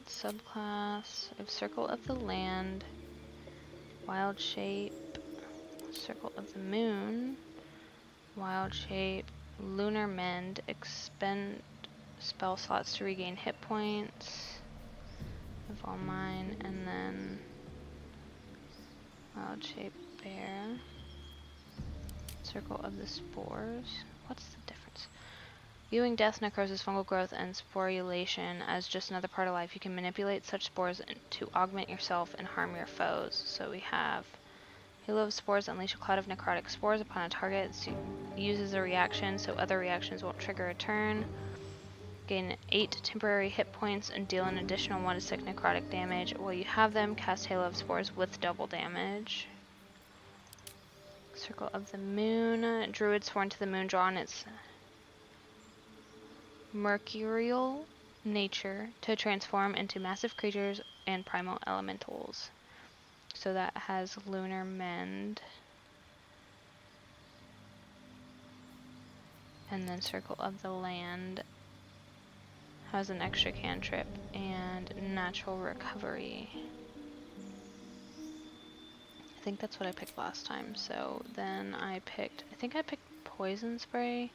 Subclass of Circle of the Land, Wild Shape, Circle of the Moon, Wild Shape, Lunar Mend, expend spell slots to regain hit points of all mine, and then Wild Shape Bear, Circle of the Spores. What's the difference? Viewing death, necrosis, fungal growth, and sporulation as just another part of life, you can manipulate such spores to augment yourself and harm your foes. So we have Halo of Spores, unleash a cloud of necrotic spores upon a target. Uses a reaction so other reactions won't trigger a turn. Gain 8 temporary hit points and deal an additional 1d6 necrotic damage. While you have them, cast Halo of Spores with double damage. Circle of the Moon. Druid sworn to the moon, draw on its mercurial nature to transform into massive creatures and primal elementals. So that has Lunar Mend. And then Circle of the Land has an extra cantrip and natural recovery. I think that's what I picked last time. So then I picked Poison Spray.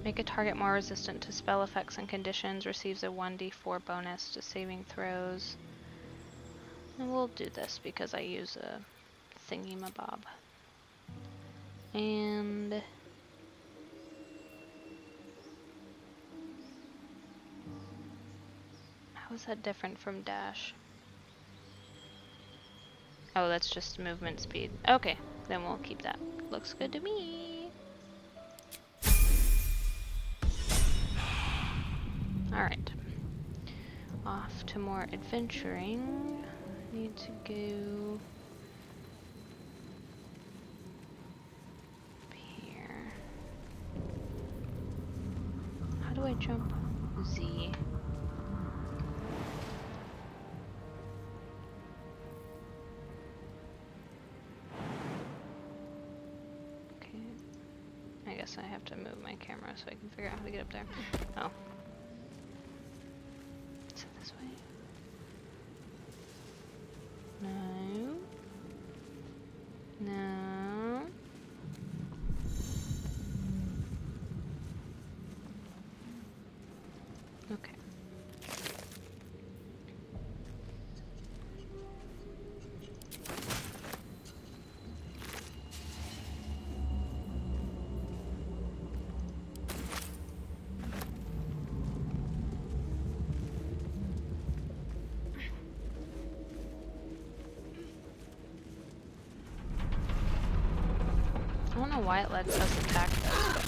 Make a target more resistant to spell effects and conditions, receives a 1d4 bonus to saving throws. And we'll do this because I use a thingy-mabob. And how is that different from dash? Oh, that's just movement speed. Okay, then we'll keep that. Looks good to me. Alright. Off to more adventuring. Need to go up here. How do I jump? Z. Okay. I guess I have to move my camera so I can figure out how to get up there. Oh. Is it this way? No. No. Okay. I don't know why it lets us attack this, but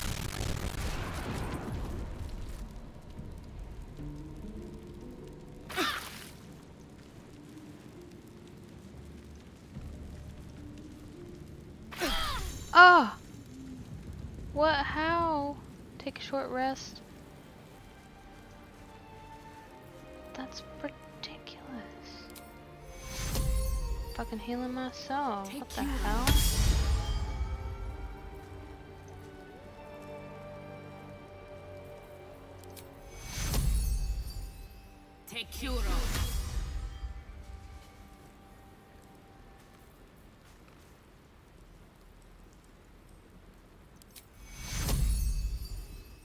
oh! What? How? Take a short rest. That's ridiculous. Fucking healing myself. What the hell? Take Kuro.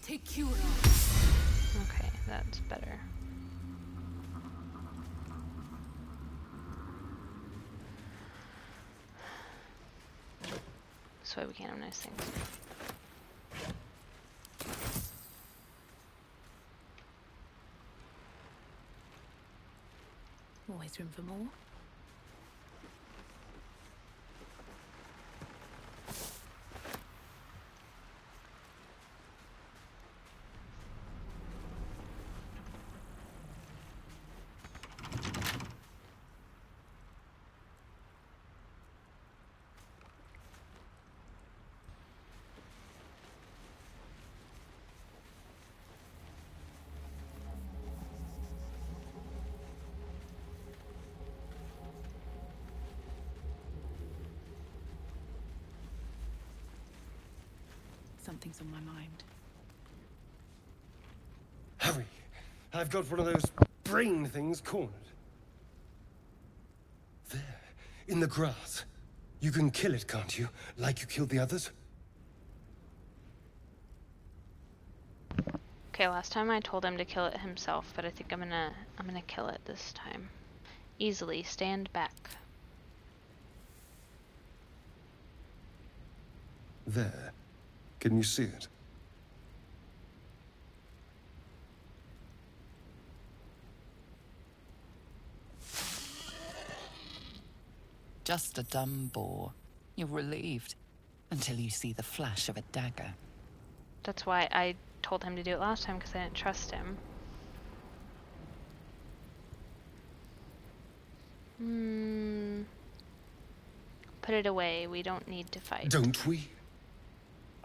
Take Kuro. Okay, that's better. This way we can have nice things. Always room for more. Something's on my mind. Hurry! I've got one of those brain things cornered. There, in the grass. You can kill it, can't you? Like you killed the others? Okay, last time I told him to kill it himself, but I think I'm gonna kill it this time. Easily, stand back. There. Can you see it? Just a dumb boar. You're relieved until you see the flash of a dagger. That's why I told him to do it last time, because I didn't trust him. Put it away. We don't need to fight. Don't we?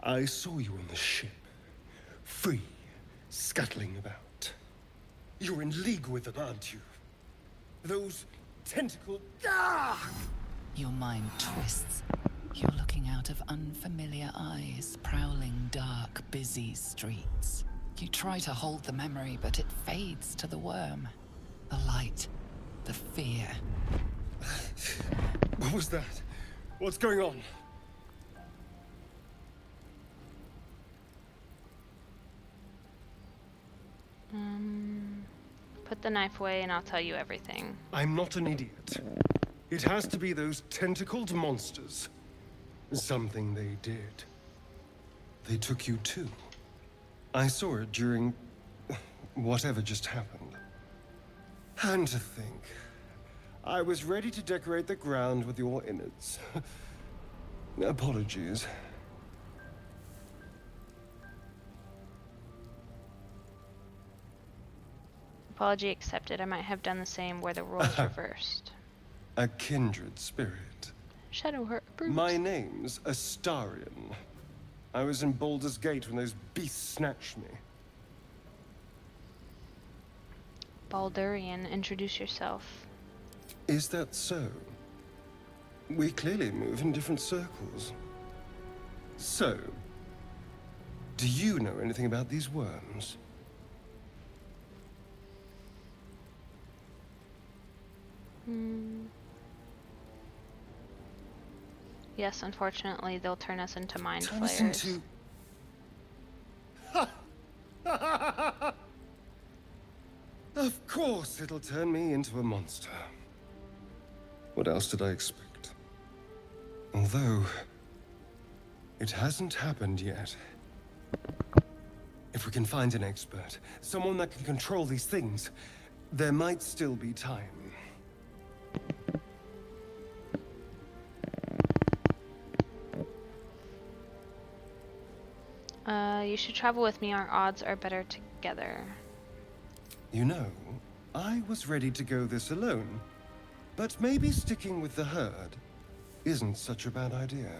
I saw you on the ship. Free, scuttling about. You're in league with them, aren't you? Those tentacle... Ah! Your mind twists. You're looking out of unfamiliar eyes, prowling dark, busy streets. You try to hold the memory, but it fades to the worm. The light, the fear. What was that? What's going on? Put the knife away and I'll tell you everything. I'm not an idiot. It has to be those tentacled monsters. Something they did. They took you too. I saw it during... whatever just happened. And to think, I was ready to decorate the ground with your innards. Apologies. Apology accepted. I might have done the same where the roles reversed. A kindred spirit. Shadowheart approves. My name's Astarion. I was in Baldur's Gate when those beasts snatched me. Baldurian, introduce yourself. Is that so? We clearly move in different circles. So, do you know anything about these worms? Yes, unfortunately, they'll turn us into mind Turn us flayers. into... Of course it'll turn me into a monster. What else did I expect? Although, it hasn't happened yet. If we can find an expert, someone that can control these things, there might still be time. You should travel with me. Our odds are better together. You know, I was ready to go this alone, but maybe sticking with the herd isn't such a bad idea.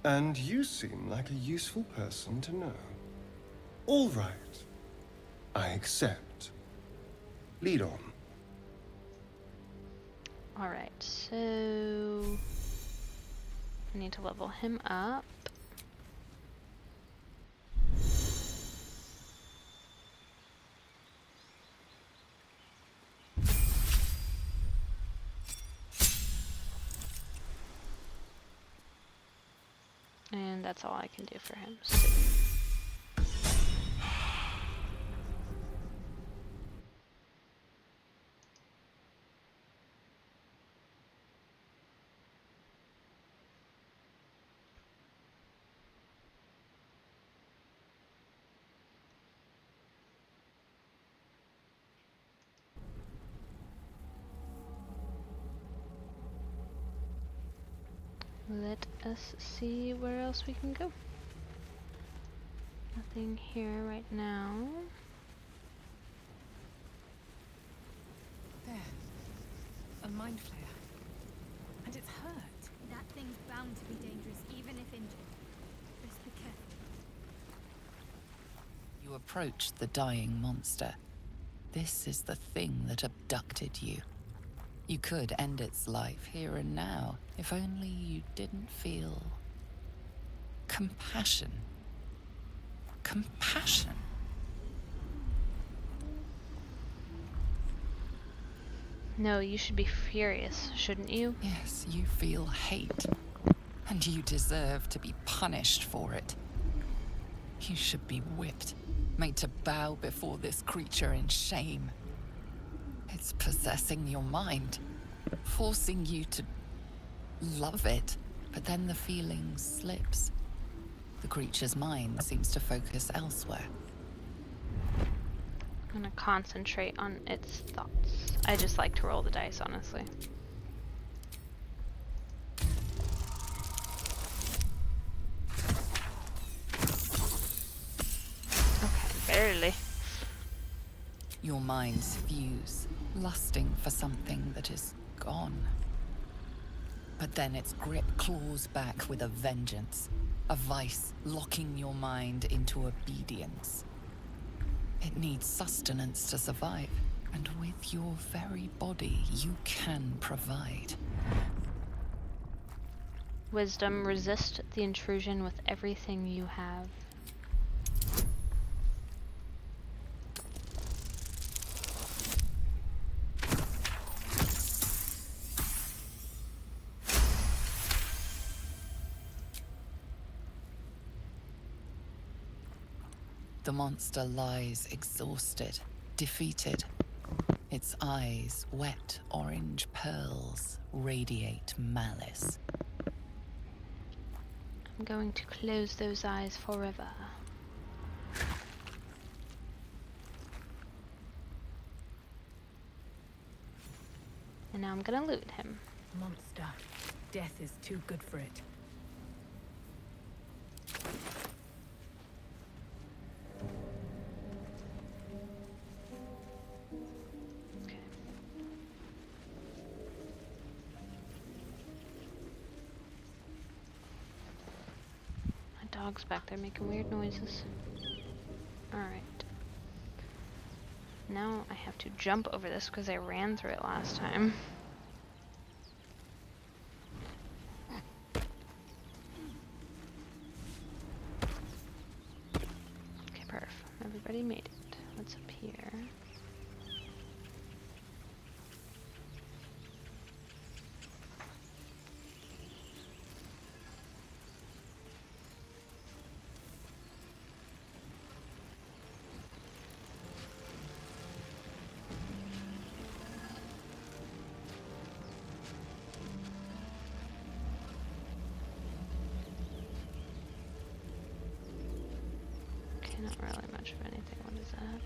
And you seem like a useful person to know. All right. I accept. Lead on. Alright, so... I need to level him up. And that's all I can do for him. So. Let us see where else we can go. Nothing here right now. There. A mind flayer. And it's hurt. That thing's bound to be dangerous, even if injured. Just be careful. You approach the dying monster. This is the thing that abducted you. You could end its life here and now, if only you didn't feel compassion. compassion. No, you should be furious, shouldn't you? Yes, you feel hate. And you deserve to be punished for it. You should be whipped, made to bow before this creature in shame. It's possessing your mind, forcing you to love it, but then the feeling slips. The creature's mind seems to focus elsewhere. I'm gonna concentrate on its thoughts. I just like to roll the dice, honestly. Okay, barely. Your minds fuse, lusting for something that is gone. But then its grip claws back with a vengeance, a vice locking your mind into obedience. It needs sustenance to survive, and with your very body, you can provide. Wisdom, resist the intrusion with everything you have. The monster lies exhausted, defeated. Its eyes, wet orange pearls, radiate malice. I'm going to close those eyes forever. And now I'm gonna loot him. Monster. Death is too good for it. Okay. My dog's back there making weird noises. Alright. Now I have to jump over this because I ran through it last time. Okay, perf. Everybody made it. What's up here? Okay, not really much of anything. What is that?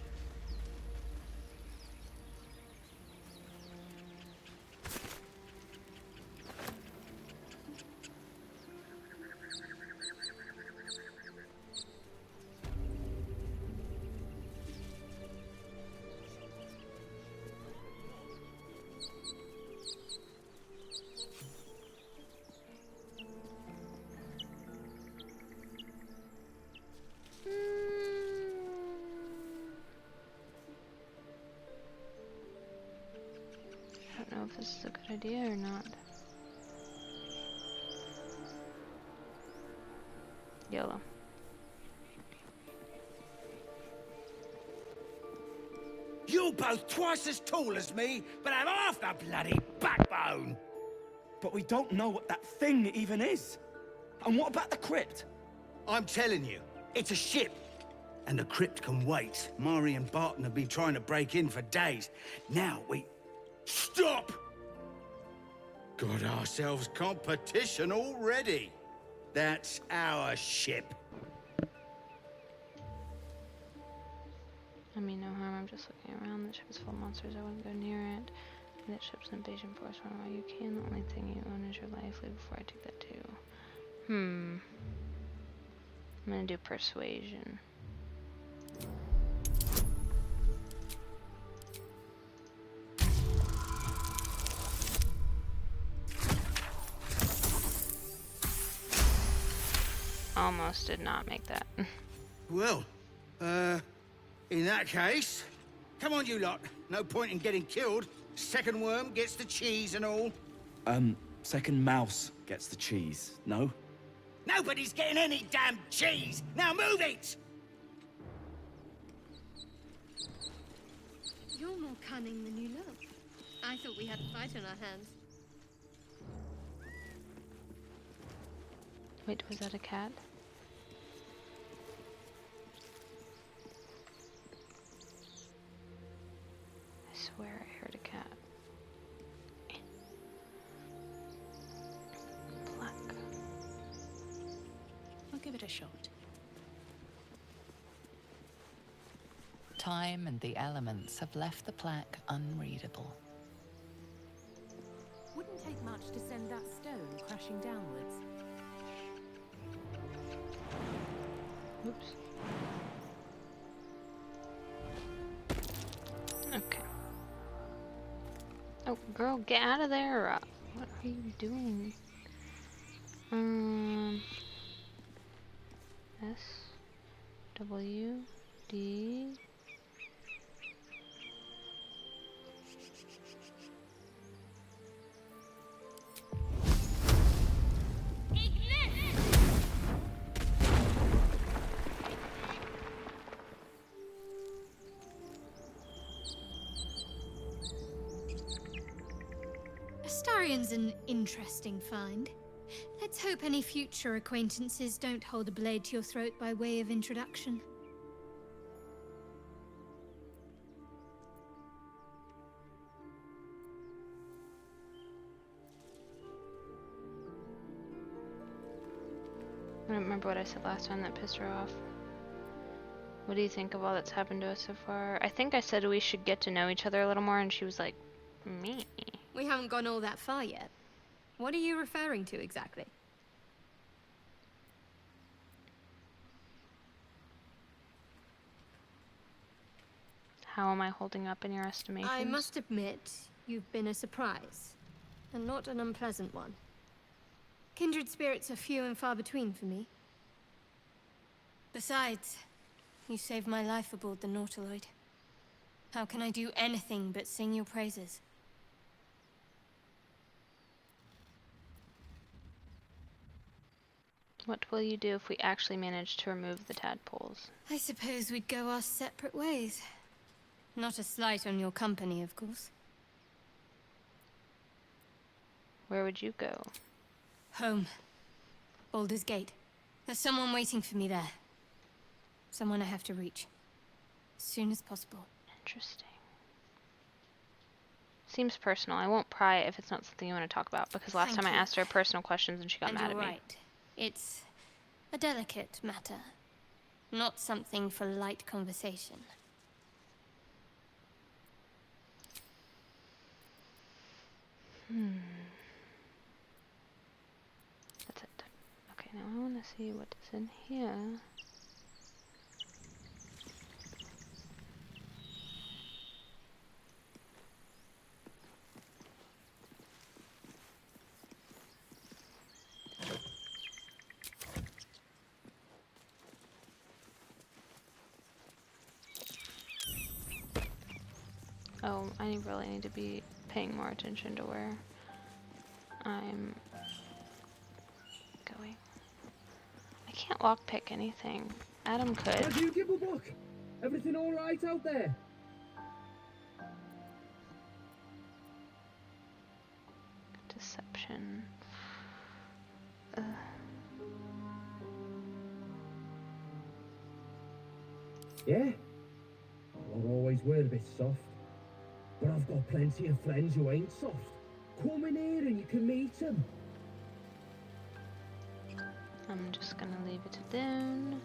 I don't know if this is a good idea or not. YOLO. You're both twice as tall as me, but have half the bloody backbone! But we don't know what that thing even is. And what about the crypt? I'm telling you, it's a ship. And the crypt can wait. Mari and Barton have been trying to break in for days. Now we... Stop! Got ourselves competition already. That's our ship. I mean, no harm. I'm just looking around. The ship is full of monsters. I wouldn't go near it. And that ship's an invasion force. Run while you can. The only thing you own is your life. Leave before I take that too. I'm gonna do persuasion. Almost did not make that. Well, in that case, come on you lot. No point in getting killed. Second worm gets the cheese and all. Second mouse gets the cheese, no? Nobody's getting any damn cheese! Now move it! You're more cunning than you look. I thought we had a fight on our hands. Wait, was that a cat? I swear I heard a cat. Black. I'll give it a shot. Time and the elements have left the plaque unreadable. Wouldn't take much to send that stone crashing downwards. Oops. Okay. Oh, girl, get out of there! What are you doing? S W D. Astarion's an interesting find. Let's hope any future acquaintances don't hold a blade to your throat by way of introduction. I don't remember what I said last time that pissed her off. What do you think of all that's happened to us so far? I think I said we should get to know each other a little more, and she was like, me. We haven't gone all that far yet. What are you referring to exactly? How am I holding up in your estimation? I must admit, you've been a surprise, and not an unpleasant one. Kindred spirits are few and far between for me. Besides, you saved my life aboard the Nautiloid. How can I do anything but sing your praises? What will you do if we actually manage to remove the tadpoles? I suppose we'd go our separate ways. Not a slight on your company, of course. Where would you go? Home. Baldur's Gate. There's someone waiting for me there. Someone I have to reach. As soon as possible. Interesting. Seems personal. I won't pry if it's not something you want to talk about, because last time I asked her personal questions and she got mad at me. Right. It's a delicate matter. Not something for light conversation. That's it. Okay, now I want to see what's in here. Oh, I really need to be paying more attention to where I'm going. I can't lockpick anything. Adam could. How'd you give a book? Everything all right out there? Deception. Yeah? I'll always wear a bit soft. But I've got plenty of friends who ain't soft. Come in here and you can meet them. I'm just gonna leave it down.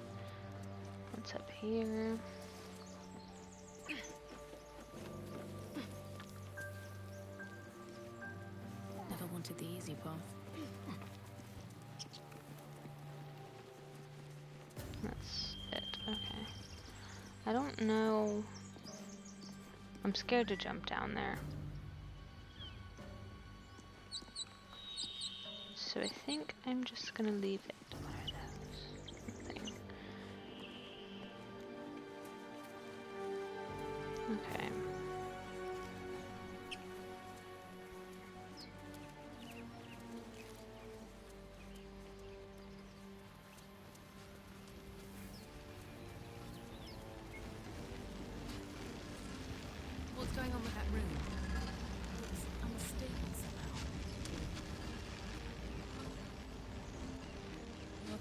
What's up here? Never wanted the easy path. That's it. Okay. I don't know. I'm scared to jump down there. So I think I'm just gonna leave it. What are those? Nothing. Okay.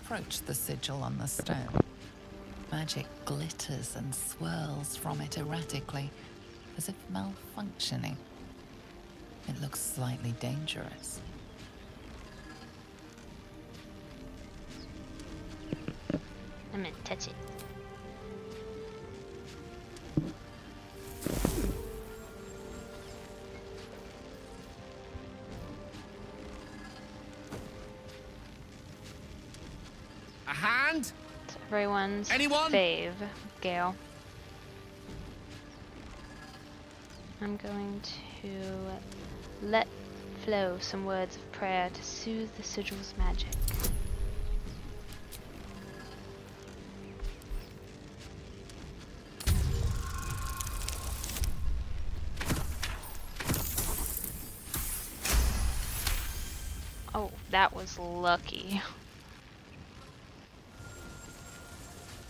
approach the sigil on the stone. Magic glitters and swirls from it erratically, as if malfunctioning. It looks slightly dangerous. I'm gonna touch it. A hand? It's everyone's Anyone? fave, Gale. I'm going to let flow some words of prayer to soothe the sigil's magic. Oh, that was lucky.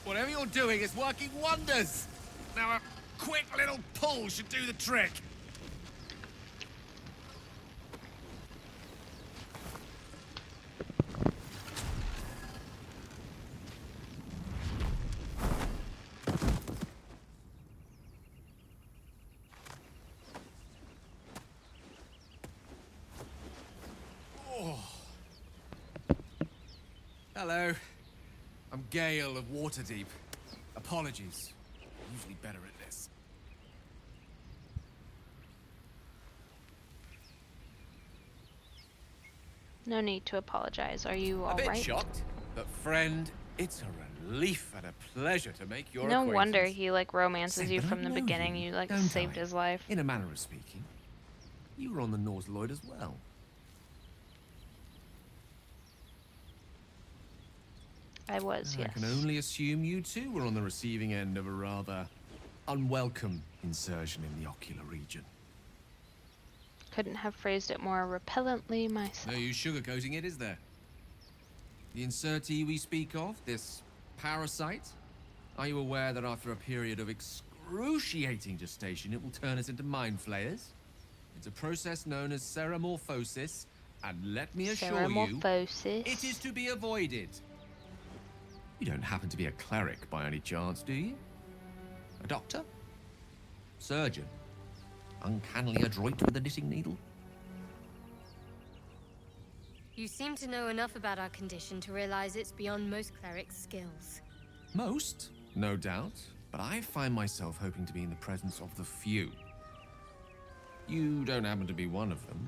Whatever you're doing is working wonders. Now a quick little pull should do the trick. Hello. I'm Gale of Waterdeep. Apologies. I'm usually better at this. No need to apologize. Are you A all bit right? shocked, but friend, it's a relief and a pleasure to make your No acquaintance. wonder he like romances Say, you but I from the know beginning. you, You like don't saved I? his life. In a manner of speaking. You were on the Norse Lloyd as well. I was, yes. I can only assume you too were on the receiving end of a rather unwelcome insertion in the ocular region. Couldn't have phrased it more repellently myself. No use sugarcoating it, is there? The insertee we speak of, this parasite, are you aware that after a period of excruciating gestation, it will turn us into mind flayers? It's a process known as ceramorphosis, and let me assure you, Ceramorphosis. it is to be avoided. You don't happen to be a cleric by any chance, do you? A doctor? Surgeon? Uncannily adroit with a knitting needle? You seem to know enough about our condition to realize it's beyond most clerics' skills. Most, no doubt, but I find myself hoping to be in the presence of the few. You don't happen to be one of them.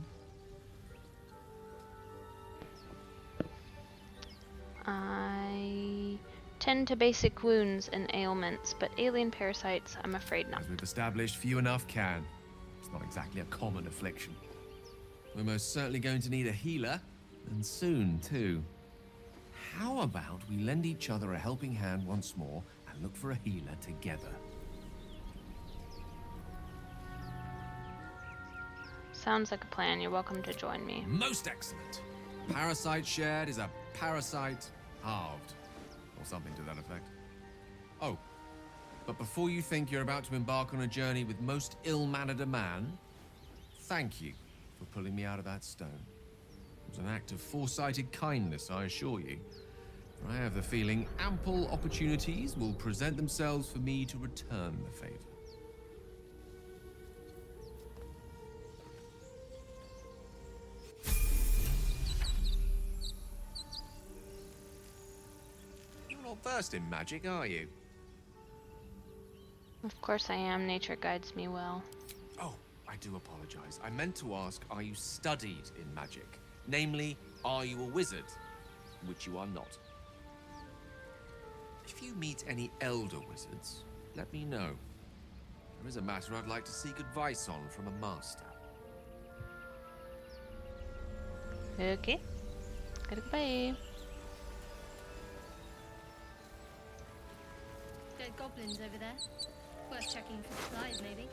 I tend to basic wounds and ailments, but alien parasites, I'm afraid not. As we've established, few enough can. It's not exactly a common affliction. We're most certainly going to need a healer, and soon, too. How about we lend each other a helping hand once more and look for a healer together? Sounds like a plan. You're welcome to join me. Most excellent. Parasite shared is a parasite halved, or something to that effect. Oh, but before you think you're about to embark on a journey with most ill-mannered a man, thank you for pulling me out of that stone. It was an act of foresighted kindness, I assure you. For I have the feeling ample opportunities will present themselves for me to return the favor. You're not versed in magic, are you? Of course I am. Nature guides me well. Oh, I do apologize. I meant to ask, are you studied in magic? Namely, are you a wizard? Which you are not. If you meet any elder wizards, let me know. There is a matter I'd like to seek advice on from a master. Okay. Goodbye. Dead goblins over there. Worth checking for supplies, maybe.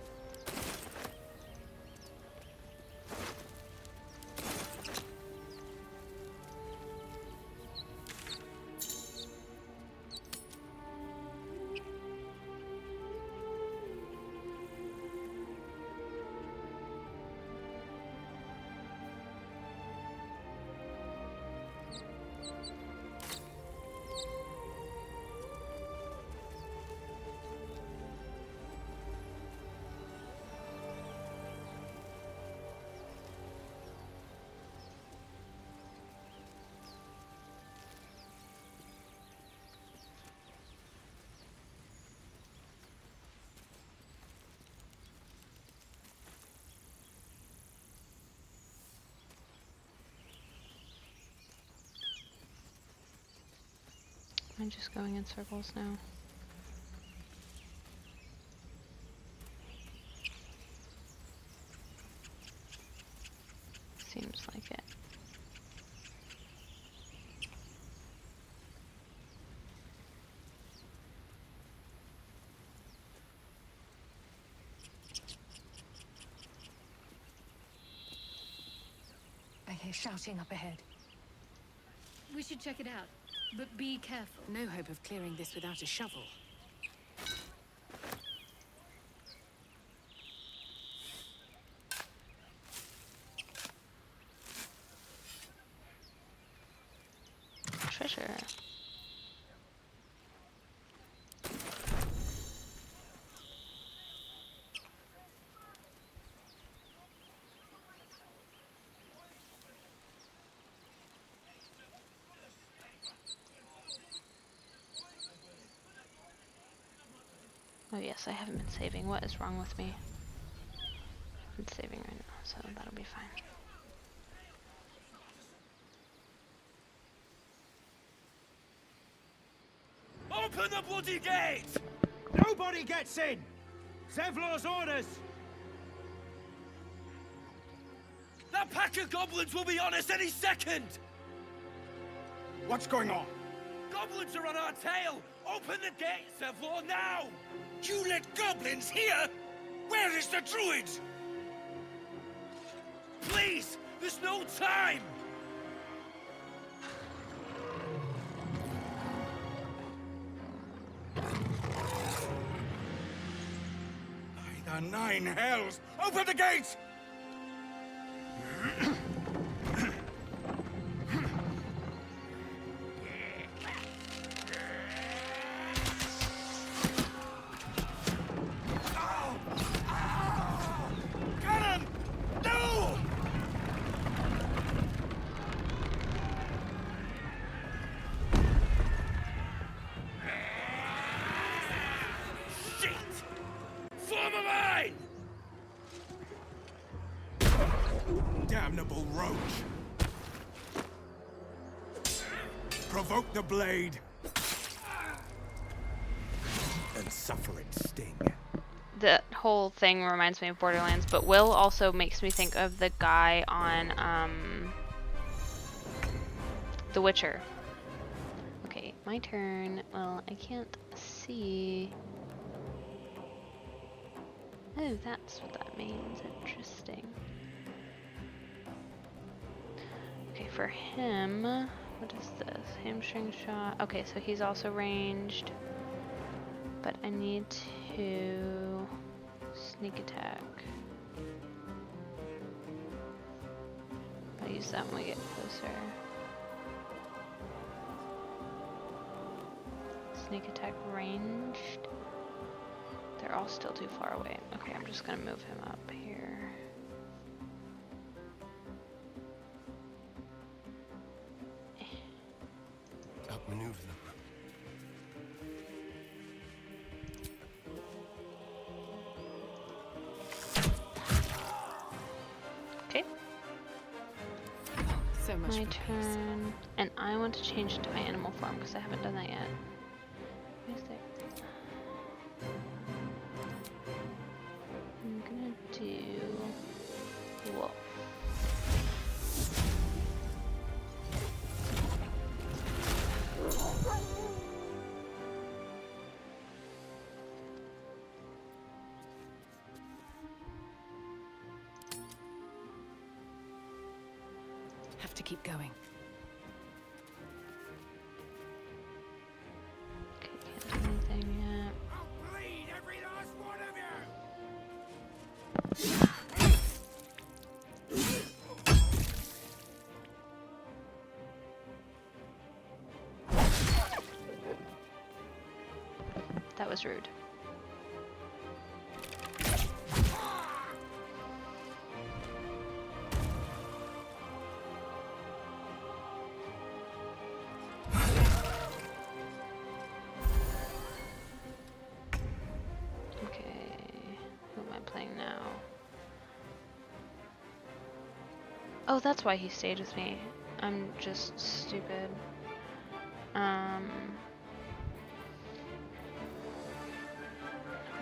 I just going in circles now? Seems like it. I hear shouting up ahead. We should check it out, but be careful. No hope of clearing this without a shovel. Treasure. Oh yes, I haven't been saving. What is wrong with me? I'm saving right now, so that'll be fine. Open the bloody gate! Nobody gets in! Zevlor's orders! That pack of goblins will be on us any second! What's going on? Goblins are on our tail! Open the gate, Zevlor, now! You let goblins here? Where is the Druid? Please! There's no time! By the 9 hells! Open the gate! Cannon! No! Shit! Form a line! Damnable roach! Provoke the blade and suffer its sting. That whole thing reminds me of Borderlands, but Will also makes me think of the guy on The Witcher. Okay, my turn. Well, I can't see. Oh, that's what that means. Interesting. Okay, for him, what is this? Hamstring shot. Okay, so he's also ranged. But I need to sneak attack. I'll use that when we get closer. Sneak attack ranged. They're all still too far away. Okay, I'm just gonna move him up here. Outmaneuver them. Okay, So much my for peace. turn. And I want to change into my animal form because I haven't done that yet. Where's that? I'm gonna do wolf. Have to keep going. Okay, can't do anything yet. I'll bleed every last one of That was rude. Okay, who am I playing now? Oh, that's why he stayed with me. I'm just stupid.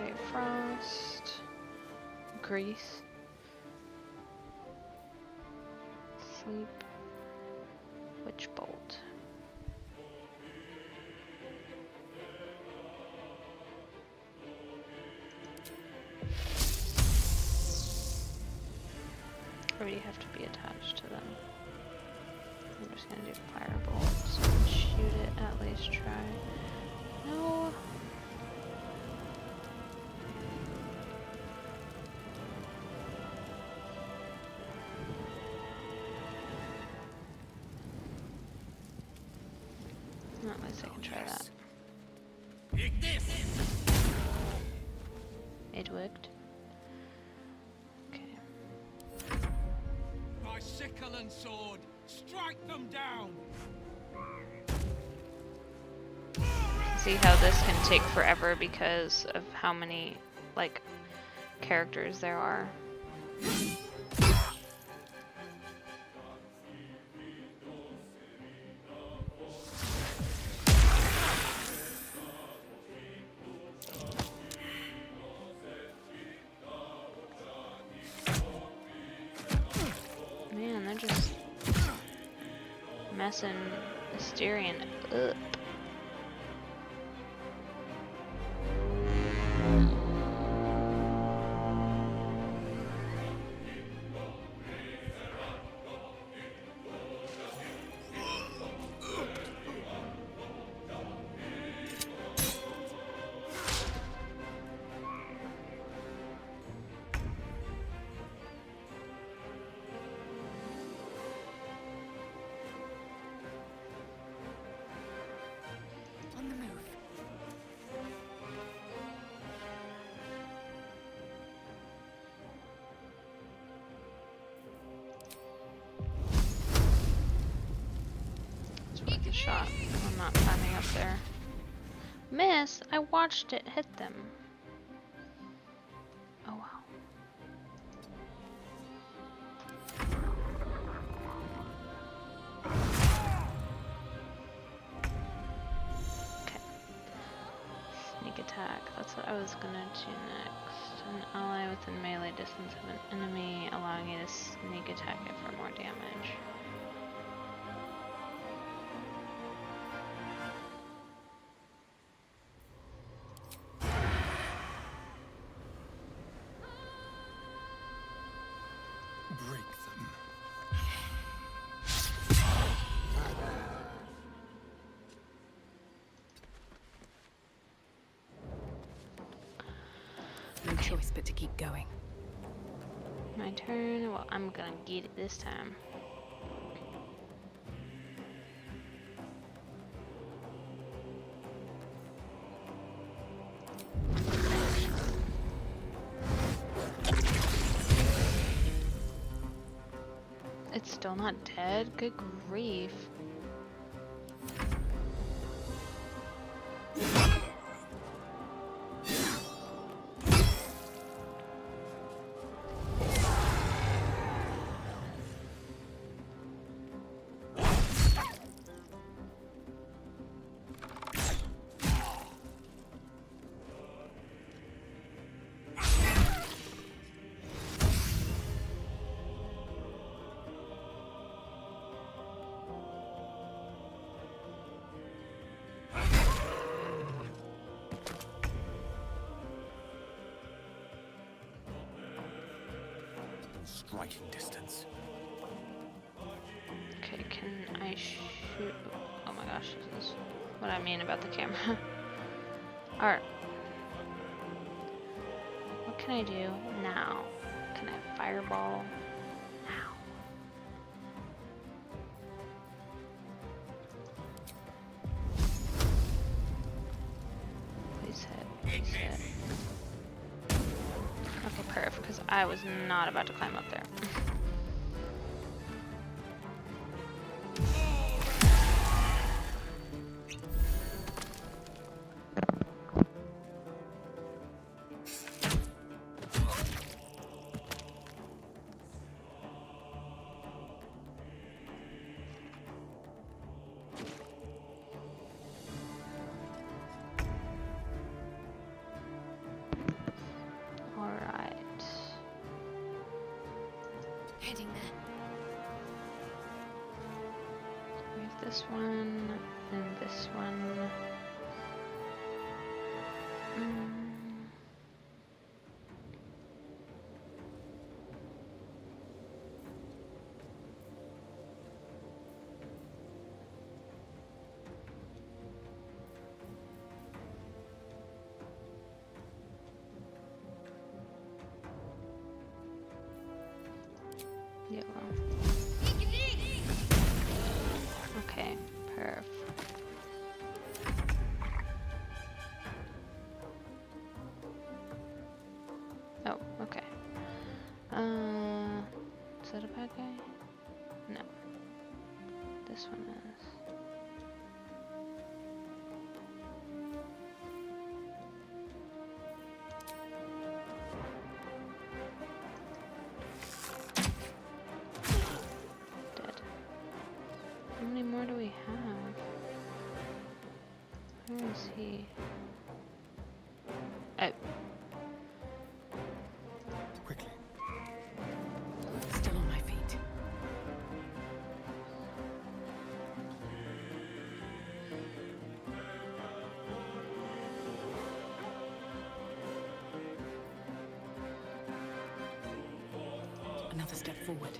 Okay, frost, grease, sleep, witch bolt. Or do you have to be attached to them? I'm just gonna do firebolts and shoot it, at least try. No. Well, at least I can try that. It worked. Okay. My sickle and sword, strike them down. See how this can take forever because of how many, like, characters there are. Man, they're just messing Asterion up. On the move. It's worth a shot. I'm not climbing up there. Miss! I watched it hit them. Oh wow. Okay. Sneak attack. That's what I was gonna do next. An ally within melee distance of an enemy, allowing you to sneak attack it for more damage. Break them. No choice but to keep going. My turn. Well, I'm gonna get it this time. It's still not dead? Good grief. Striking distance. Okay, can I shoot? Oh my gosh, this is what I mean about the camera. Alright. What can I do now? Can I fireball now? Please hit. Please hit. Okay, perfect, because I was not about to climb up there. Heading there. We have this one and this one. Yellow. Okay, perf. Oh, okay. Is that a bad guy? No. This one is. Dead. How many more do we have? Where is he? Oh. Quickly. Still on my feet. Another step forward.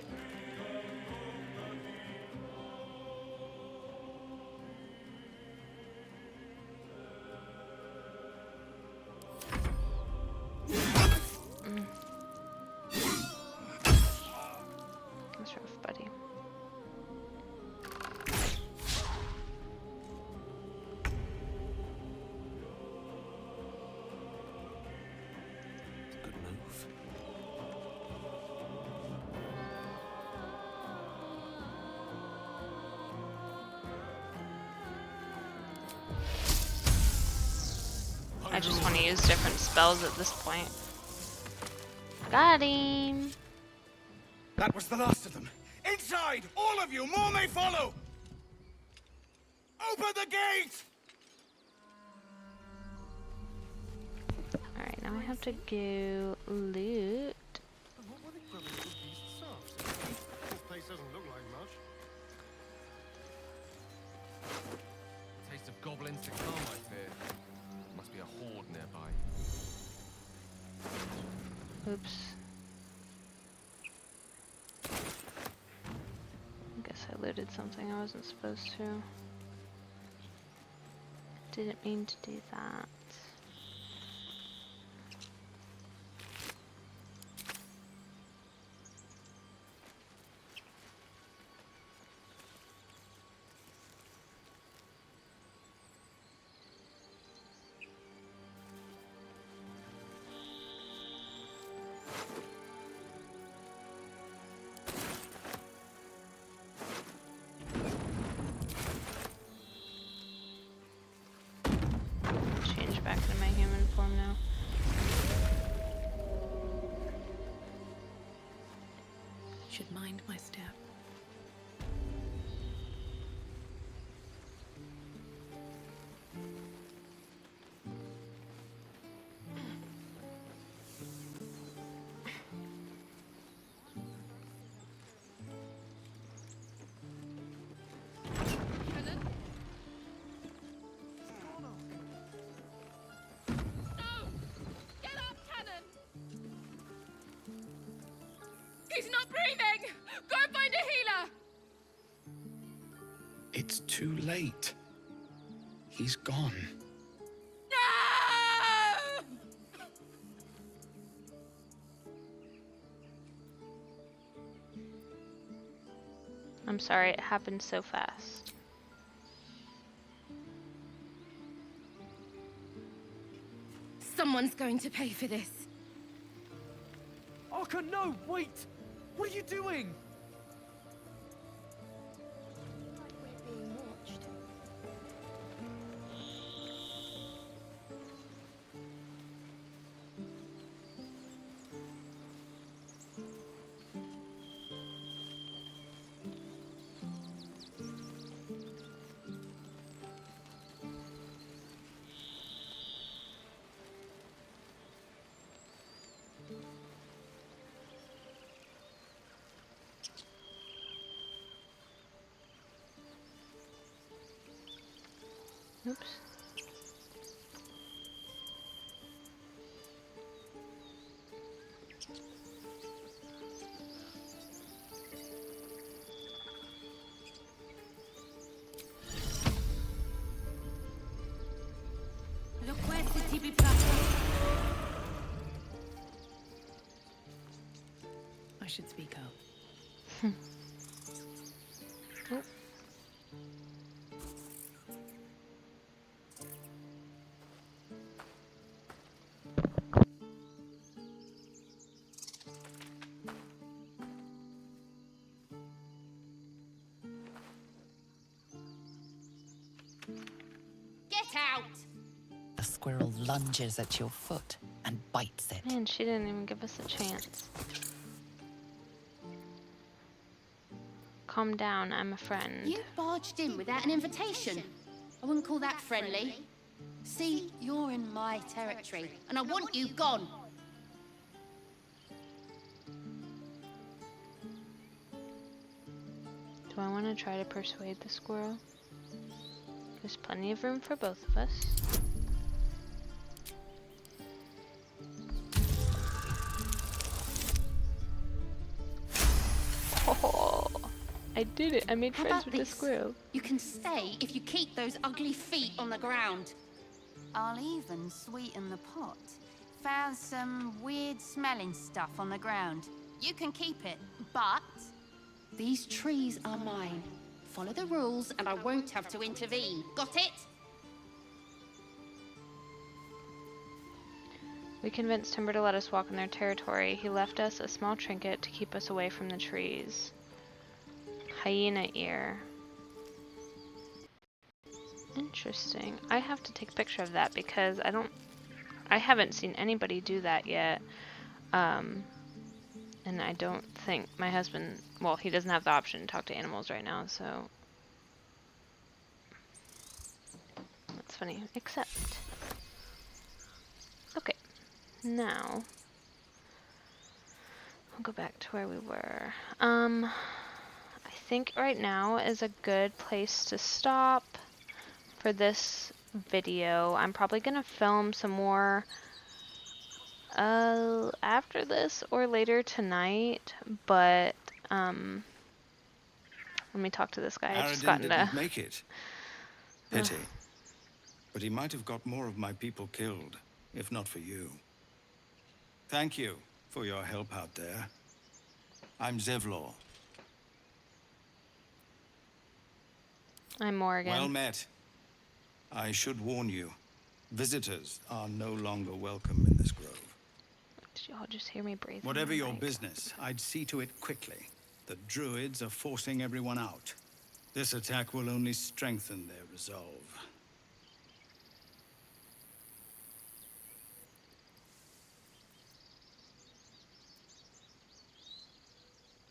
That's rough, buddy. Good move. I just want to use different spells at this point. Got him! That was the last of them. Inside! All of you! More may follow! Open the gate! Alright, now I have to go loot. What are you with these stuffs? This place doesn't look like much. Taste of goblins to come, I fear. Must be a horde nearby. Oops. I guess I looted something I wasn't supposed to. Didn't mean to do that. Change back into my human form now. Should mind my step. He's not breathing! Go find a healer! It's too late. He's gone. No! I'm sorry it happened so fast. Someone's going to pay for this. Arka, no! Wait! What are you doing? Like we're being watched. Oops. Look where city be passing. I should speak up. Oh. Get out! The squirrel lunges at your foot and bites it. Man, she didn't even give us a chance. Calm down, I'm a friend. You barged in without an invitation. I wouldn't call that friendly. See, you're in my territory, and I want you gone. Do I want to try to persuade the squirrel? There's plenty of room for both of us. Oh, I did it. I made How friends about with the this? squirrel. You can stay if you keep those ugly feet on the ground. I'll even sweeten the pot. Found some weird smelling stuff on the ground. You can keep it, but these trees are mine. Follow the rules and I won't have to intervene. Got it? We convinced Timber to let us walk in their territory. He left us a small trinket to keep us away from the trees. Hyena ear. Interesting. I have to take a picture of that because I haven't seen anybody do that yet. And I don't think my husband, well, he doesn't have the option to talk to animals right now, so that's funny. Except, okay, now I'll go back to where we were. I think right now is a good place to stop for this video. I'm probably gonna film some more after this or later tonight, but let me talk to this guy. I just got Aradin into didn't make it. Pity. But he might have got more of my people killed, if not for you. Thank you for your help out there. I'm Zevlor. I'm Morgan. Well met. I should warn you, visitors are no longer welcome in this grove. Did y'all just hear me breathe? Whatever your business, I'd see to it quickly. The Druids are forcing everyone out. This attack will only strengthen their resolve.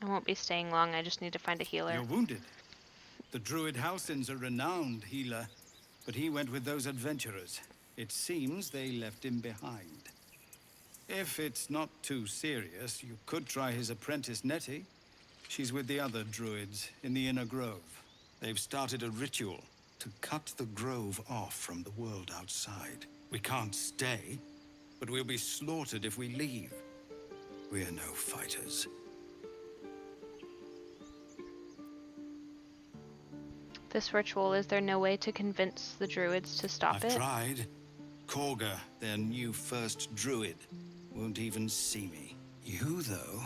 I won't be staying long. I just need to find a healer. You're wounded. The Druid Halsin's a renowned healer, but he went with those adventurers. It seems they left him behind. If it's not too serious, you could try his apprentice Nettie. She's with the other Druids in the Inner Grove. They've started a ritual to cut the grove off from the world outside. We can't stay, but we'll be slaughtered if we leave. We're no fighters. This ritual, is there no way to convince the druids to stop it? I've tried. Korga, their new first druid, won't even see me. You, though?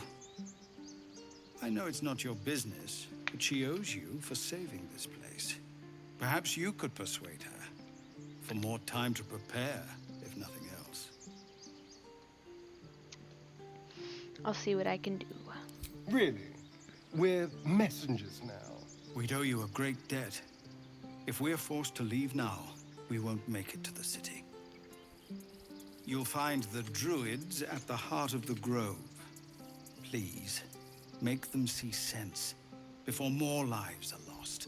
I know it's not your business, but she owes you for saving this place. Perhaps you could persuade her. For more time to prepare, if nothing else. I'll see what I can do. Really? We're messengers now. We'd owe you a great debt. If we're forced to leave now, we won't make it to the city. You'll find the Druids at the heart of the grove. Please, make them see sense before more lives are lost.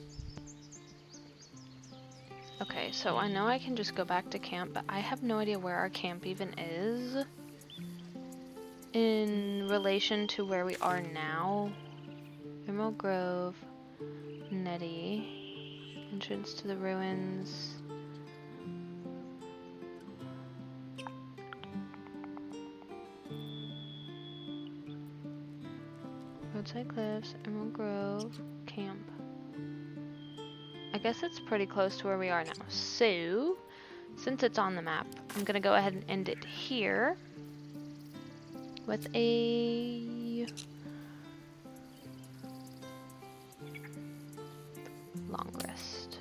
Okay, so I know I can just go back to camp, but I have no idea where our camp even is in relation to where we are now. Emerald Grove, Nettie, entrance to the ruins. Woodside Cliffs, Emerald Grove, Camp. I guess it's pretty close to where we are now. So, since it's on the map, I'm gonna go ahead and end it here with a long rest.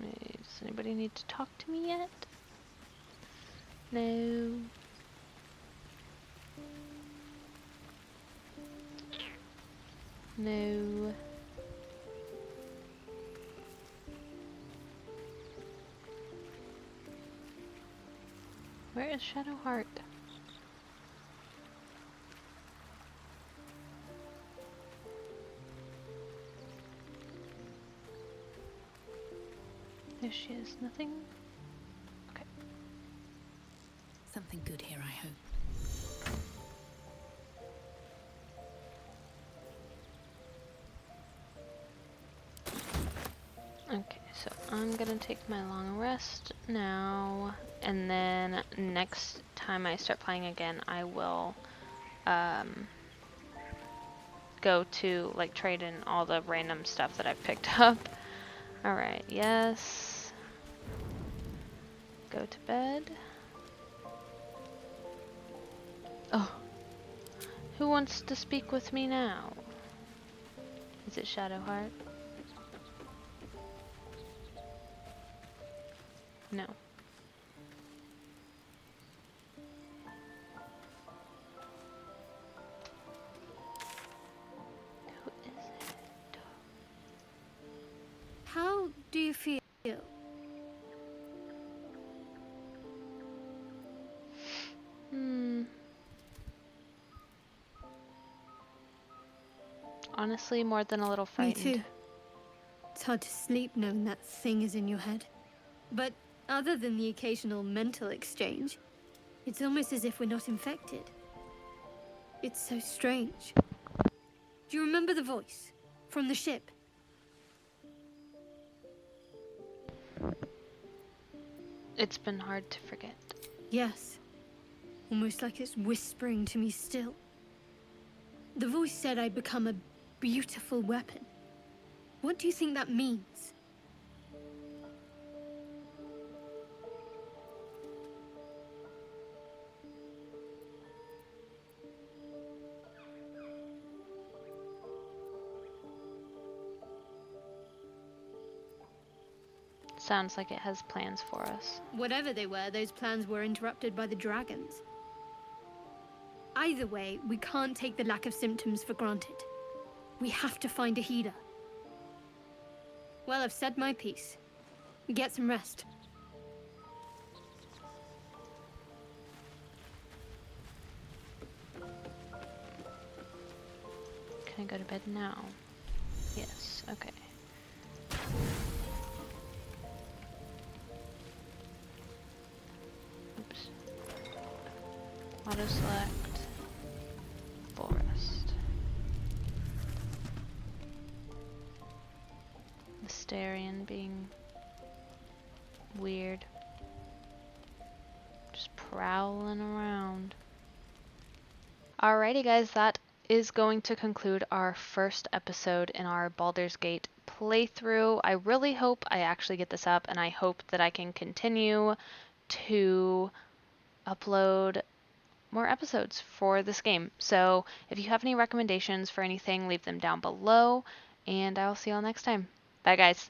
Does anybody need to talk to me yet? No. No. Where is Shadowheart? There she is. Nothing? Okay. Something good here, I hope. Okay, so I'm gonna take my long rest now, and then next time I start playing again, I will go to like trade in all the random stuff that I've picked up. Alright, yes. Go to bed. Oh. Who wants to speak with me now? Is it Shadowheart? No. Who is it? How do you feel? Honestly, more than a little frightened. Me too. It's hard to sleep knowing that thing is in your head. But other than the occasional mental exchange, it's almost as if we're not infected. It's so strange. Do you remember the voice from the ship? It's been hard to forget. Yes. Almost like it's whispering to me still. The voice said I'd become a beautiful weapon. What do you think that means? Sounds like it has plans for us. Whatever they were, those plans were interrupted by the dragons. Either way, we can't take the lack of symptoms for granted. We have to find a healer. Well, I've said my piece. Get some rest. Can I go to bed now? Yes, okay. Oops. Auto select. Forest. Mysterian being weird. Just prowling around. Alrighty guys, that is going to conclude our first episode in our Baldur's Gate playthrough. I really hope I actually get this up, and I hope that I can continue to upload more episodes for this game. So if you have any recommendations for anything, leave them down below, and I'll see you all next time. Bye guys.